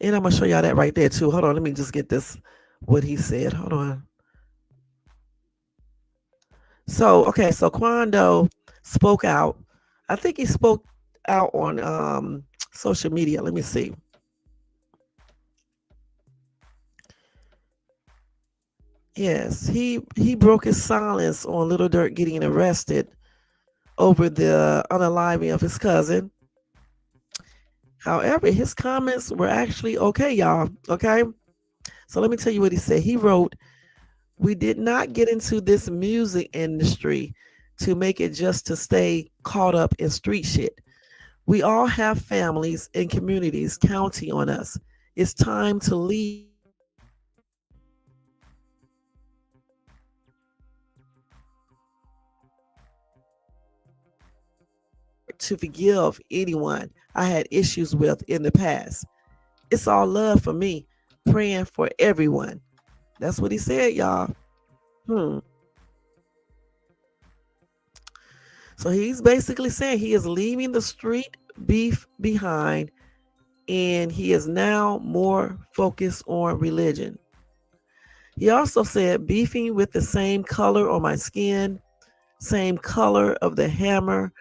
And I'm gonna show y'all that right there too. Hold on, let me just get this what he said. Hold on. So okay, so Quando spoke out. I think he spoke out on social media. Let me see. Yes, he broke his silence on Lil Durk getting arrested over the unaliving of his cousin. However, his comments were actually okay, y'all. Okay. So let me tell you what he said. He wrote, "We did not get into this music industry to make it just to stay caught up in street shit. We all have families and communities counting on us. It's time to leave to forgive anyone I had issues with in the past. It's all love for me, praying for everyone." That's what he said, y'all. Hmm. So he's basically saying he is leaving the street beef behind and he is now more focused on religion. He also said beefing with the same color on my skin, same color of the hammer,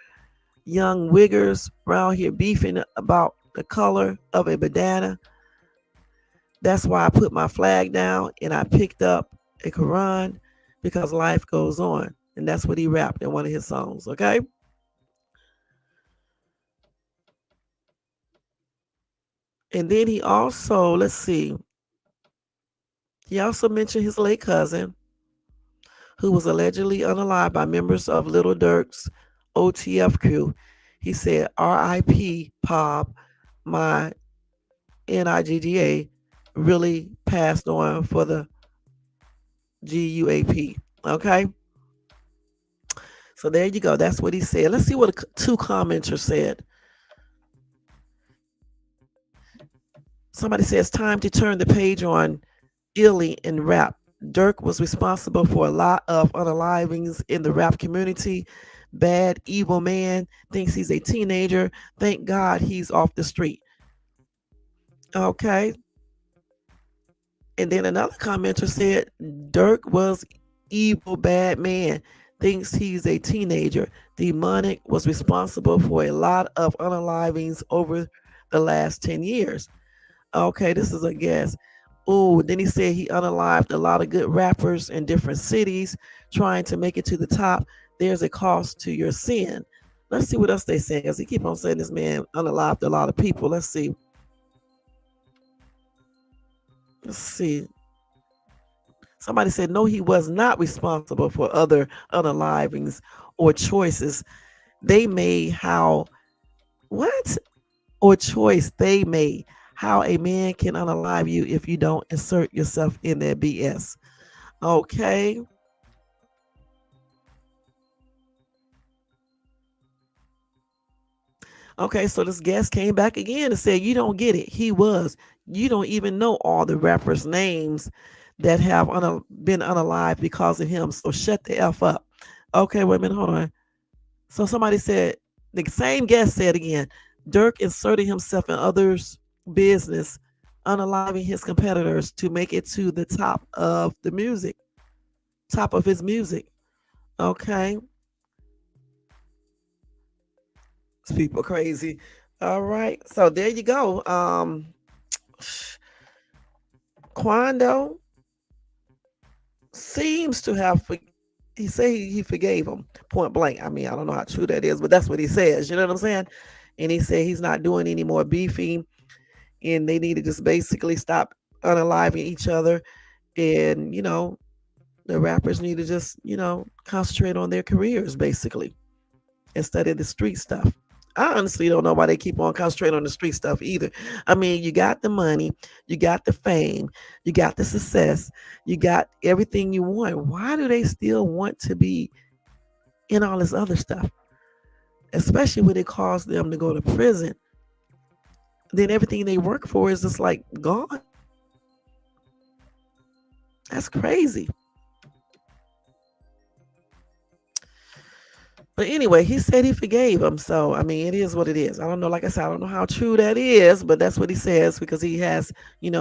young wiggers around here beefing about the color of a bandana. That's why I put my flag down and I picked up a Quran because life goes on. And that's what he rapped in one of his songs, okay? And then he also, let's see, he also mentioned his late cousin, who was allegedly unalived by members of Lil Durk's OTF crew. He said, RIP Pop, my NIGGA really passed on for the GUAP. Okay? So there you go. That's what he said. Let's see what two commenters said. Somebody says, time to turn the page on Illy in rap. Durk was responsible for a lot of unalivings in the rap community. Bad, evil man, thinks he's a teenager. Thank God he's off the street. Okay. And then another commenter said, Durk was evil, bad man, thinks he's a teenager. Demonic was responsible for a lot of unalivings over the last 10 years. Okay, this is a guess. Oh, then he said he unalived a lot of good rappers in different cities trying to make it to the top. There's a cost to your sin. Let's see what else they say, because he keep on saying this man unalived a lot of people. Let's see. Let's see. Somebody said no, he was not responsible for other unalivings or choices they made. How what or choice they made? How a man can unalive you if you don't insert yourself in their BS? Okay. Okay, so this guest came back again and said, you don't get it. He was. You don't even know all the rappers' names that have been unalive because of him. So shut the F up. Okay, wait a minute, hold on. So somebody said, the same guest said again, Durk inserted himself in others' business, unaliving his competitors to make it to the top of the music, top of his music. Okay, these people crazy. All right, so there you go. Quando seems to have he say he forgave him point blank. I mean, I don't know how true that is, but that's what he says. You know what I'm saying? And he said he's not doing any more beefing, and they need to just basically stop unaliving each other. And the rappers need to just concentrate on their careers basically instead of the street stuff. I honestly don't know why they keep on concentrating on the street stuff either. I mean, you got the money, you got the fame, you got the success, you got everything you want. Why do they still want to be in all this other stuff? Especially when it caused them to go to prison. Then everything they work for is just like gone. That's crazy. But anyway, he said he forgave him. So, I mean, it is what it is. I don't know. Like I said, I don't know how true that is, but that's what he says because he has,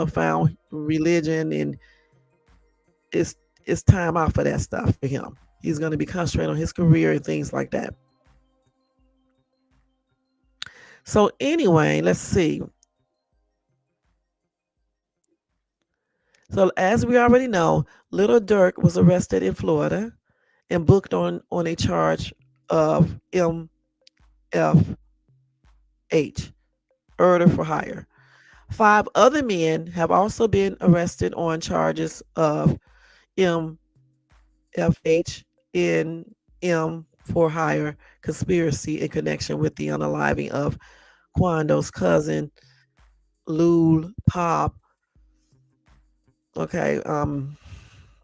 found religion, and it's it's time out for that stuff for him. He's going to be concentrating on his career and things like that. So, anyway, let's see. So, as we already know, Lil Durk was arrested in Florida and booked on a charge of MFH, murder for hire. 5 other men have also been arrested on charges of MFH in M for hire conspiracy in connection with the unaliving of Quando's cousin, Lul Pop. Okay,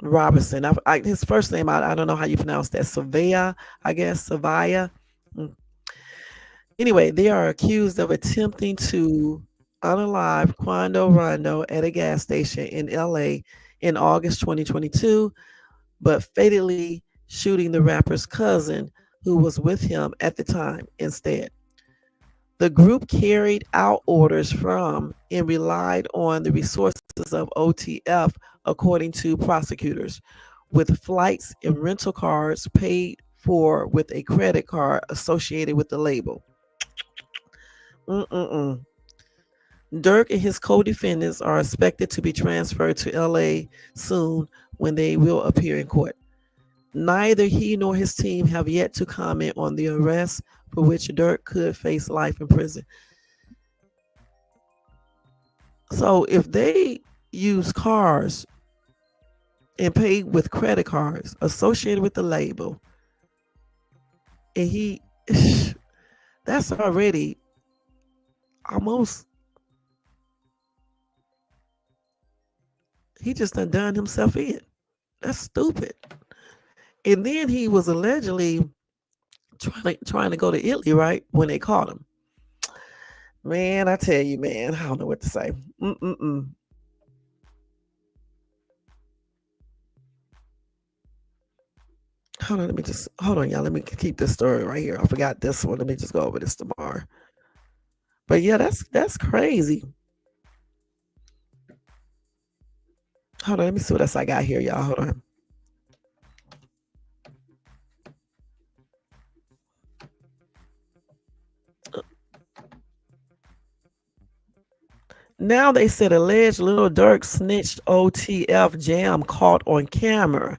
Robinson. His first name, I don't know how you pronounce that. Savaya, I guess. Savaya. Mm. Anyway, they are accused of attempting to unalive Quando Rondo at a gas station in LA in August 2022, but fatally shooting the rapper's cousin who was with him at the time instead. The group carried out orders from and relied on the resources of OTF, according to prosecutors, with flights and rental cars paid for with a credit card associated with the label. Mm-mm-mm. Durk and his co-defendants are expected to be transferred to LA soon when they will appear in court. Neither he nor his team have yet to comment on the arrest, for which Durk could face life in prison. So if they use cars and pay with credit cards associated with the label, and he that's already almost, he just done himself in. That's stupid. And then he was allegedly trying to go to Italy, right? When they caught him. Man, I tell you, man, I don't know what to say. Mm-mm-mm. Hold on, y'all. Let me keep this story right here. I forgot this one. Let me just go over this tomorrow. But yeah, that's crazy. Hold on, let me see what else I got here, y'all. Hold on. Now they said alleged Lil Durk snitched OTF Jam caught on camera.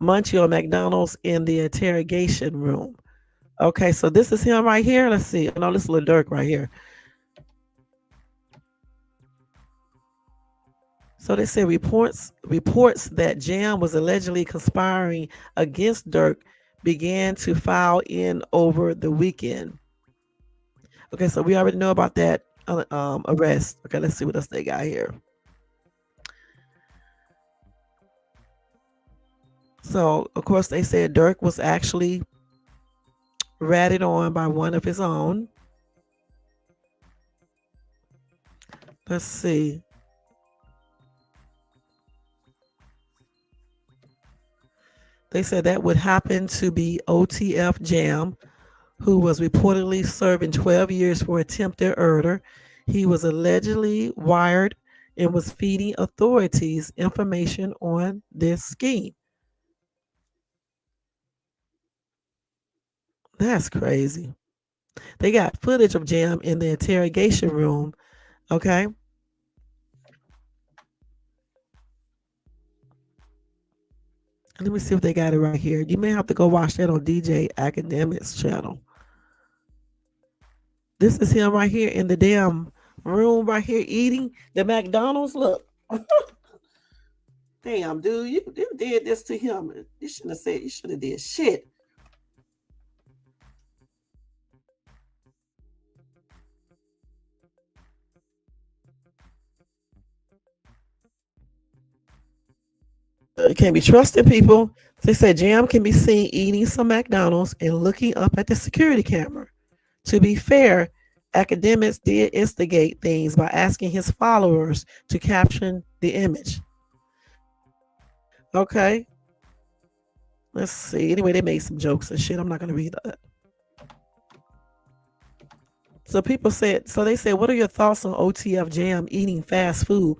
Munchie on McDonald's in the interrogation room. Okay, so this is him right here. Let's see. Oh, no, this is Lil Durk right here. So they said reports that Jam was allegedly conspiring against Durk began to file in over the weekend. Okay, so we already know about that arrest. Okay, let's see what else they got here. So of course they said Durk was actually ratted on by one of his own. Let's see. They said that would happen to be OTF Jam, who was reportedly serving 12 years for attempted murder. He was allegedly wired and was feeding authorities information on this scheme. That's crazy. They got footage of Jam in the interrogation room. Okay. Let me see if they got it right here. You may have to go watch that on DJ Academics channel. This is him right here in the damn room right here eating the McDonald's. Look. Damn, dude, you did this to him. You shouldn't have said, you should have did shit. You can't be trusting people. They said Jam can be seen eating some McDonald's and looking up at the security camera. To be fair, academics did instigate things by asking his followers to caption the image. Okay. Let's see. Anyway, they made some jokes and shit. I'm not going to read that. So people said, so they said, what are your thoughts on OTF Jam eating fast food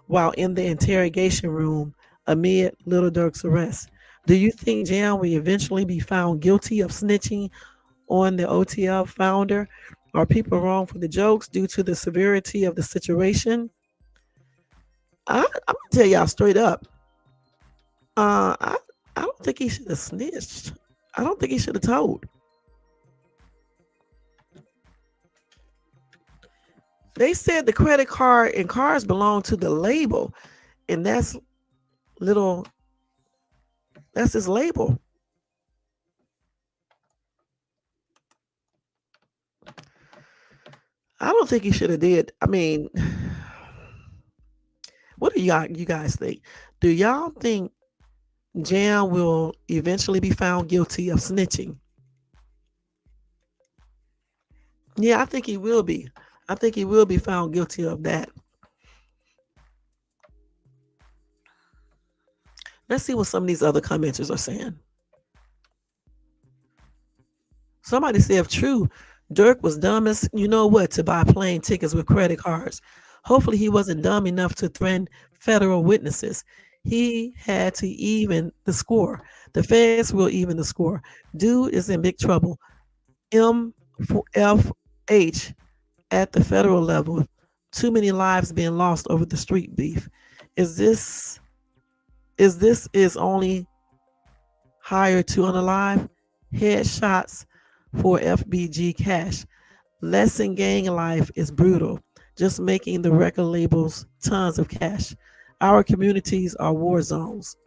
while in the interrogation room amid Lil Durk's arrest? Do you think Jam will eventually be found guilty of snitching on the OTF founder? Are people wrong for the jokes due to the severity of the situation? I'm gonna tell y'all straight up. I don't think he should have snitched. I don't think he should have told. They said the credit card and cars belong to the label, and that's his label. I don't think he should have did. I mean, what do you guys think? Do y'all think Jam will eventually be found guilty of snitching? Yeah, I think he will be. I think he will be found guilty of that. Let's see what some of these other commenters are saying. Somebody said, if true, Durk was dumb as you know what to buy plane tickets with credit cards. Hopefully, he wasn't dumb enough to threaten federal witnesses. He had to even the score. The feds will even the score. Dude is in big trouble. MFH at the federal level. Too many lives being lost over the street beef. Is only higher to unalive? Headshots for FBG cash. Lesson gang life is brutal. Just making the record labels tons of cash. Our communities are war zones.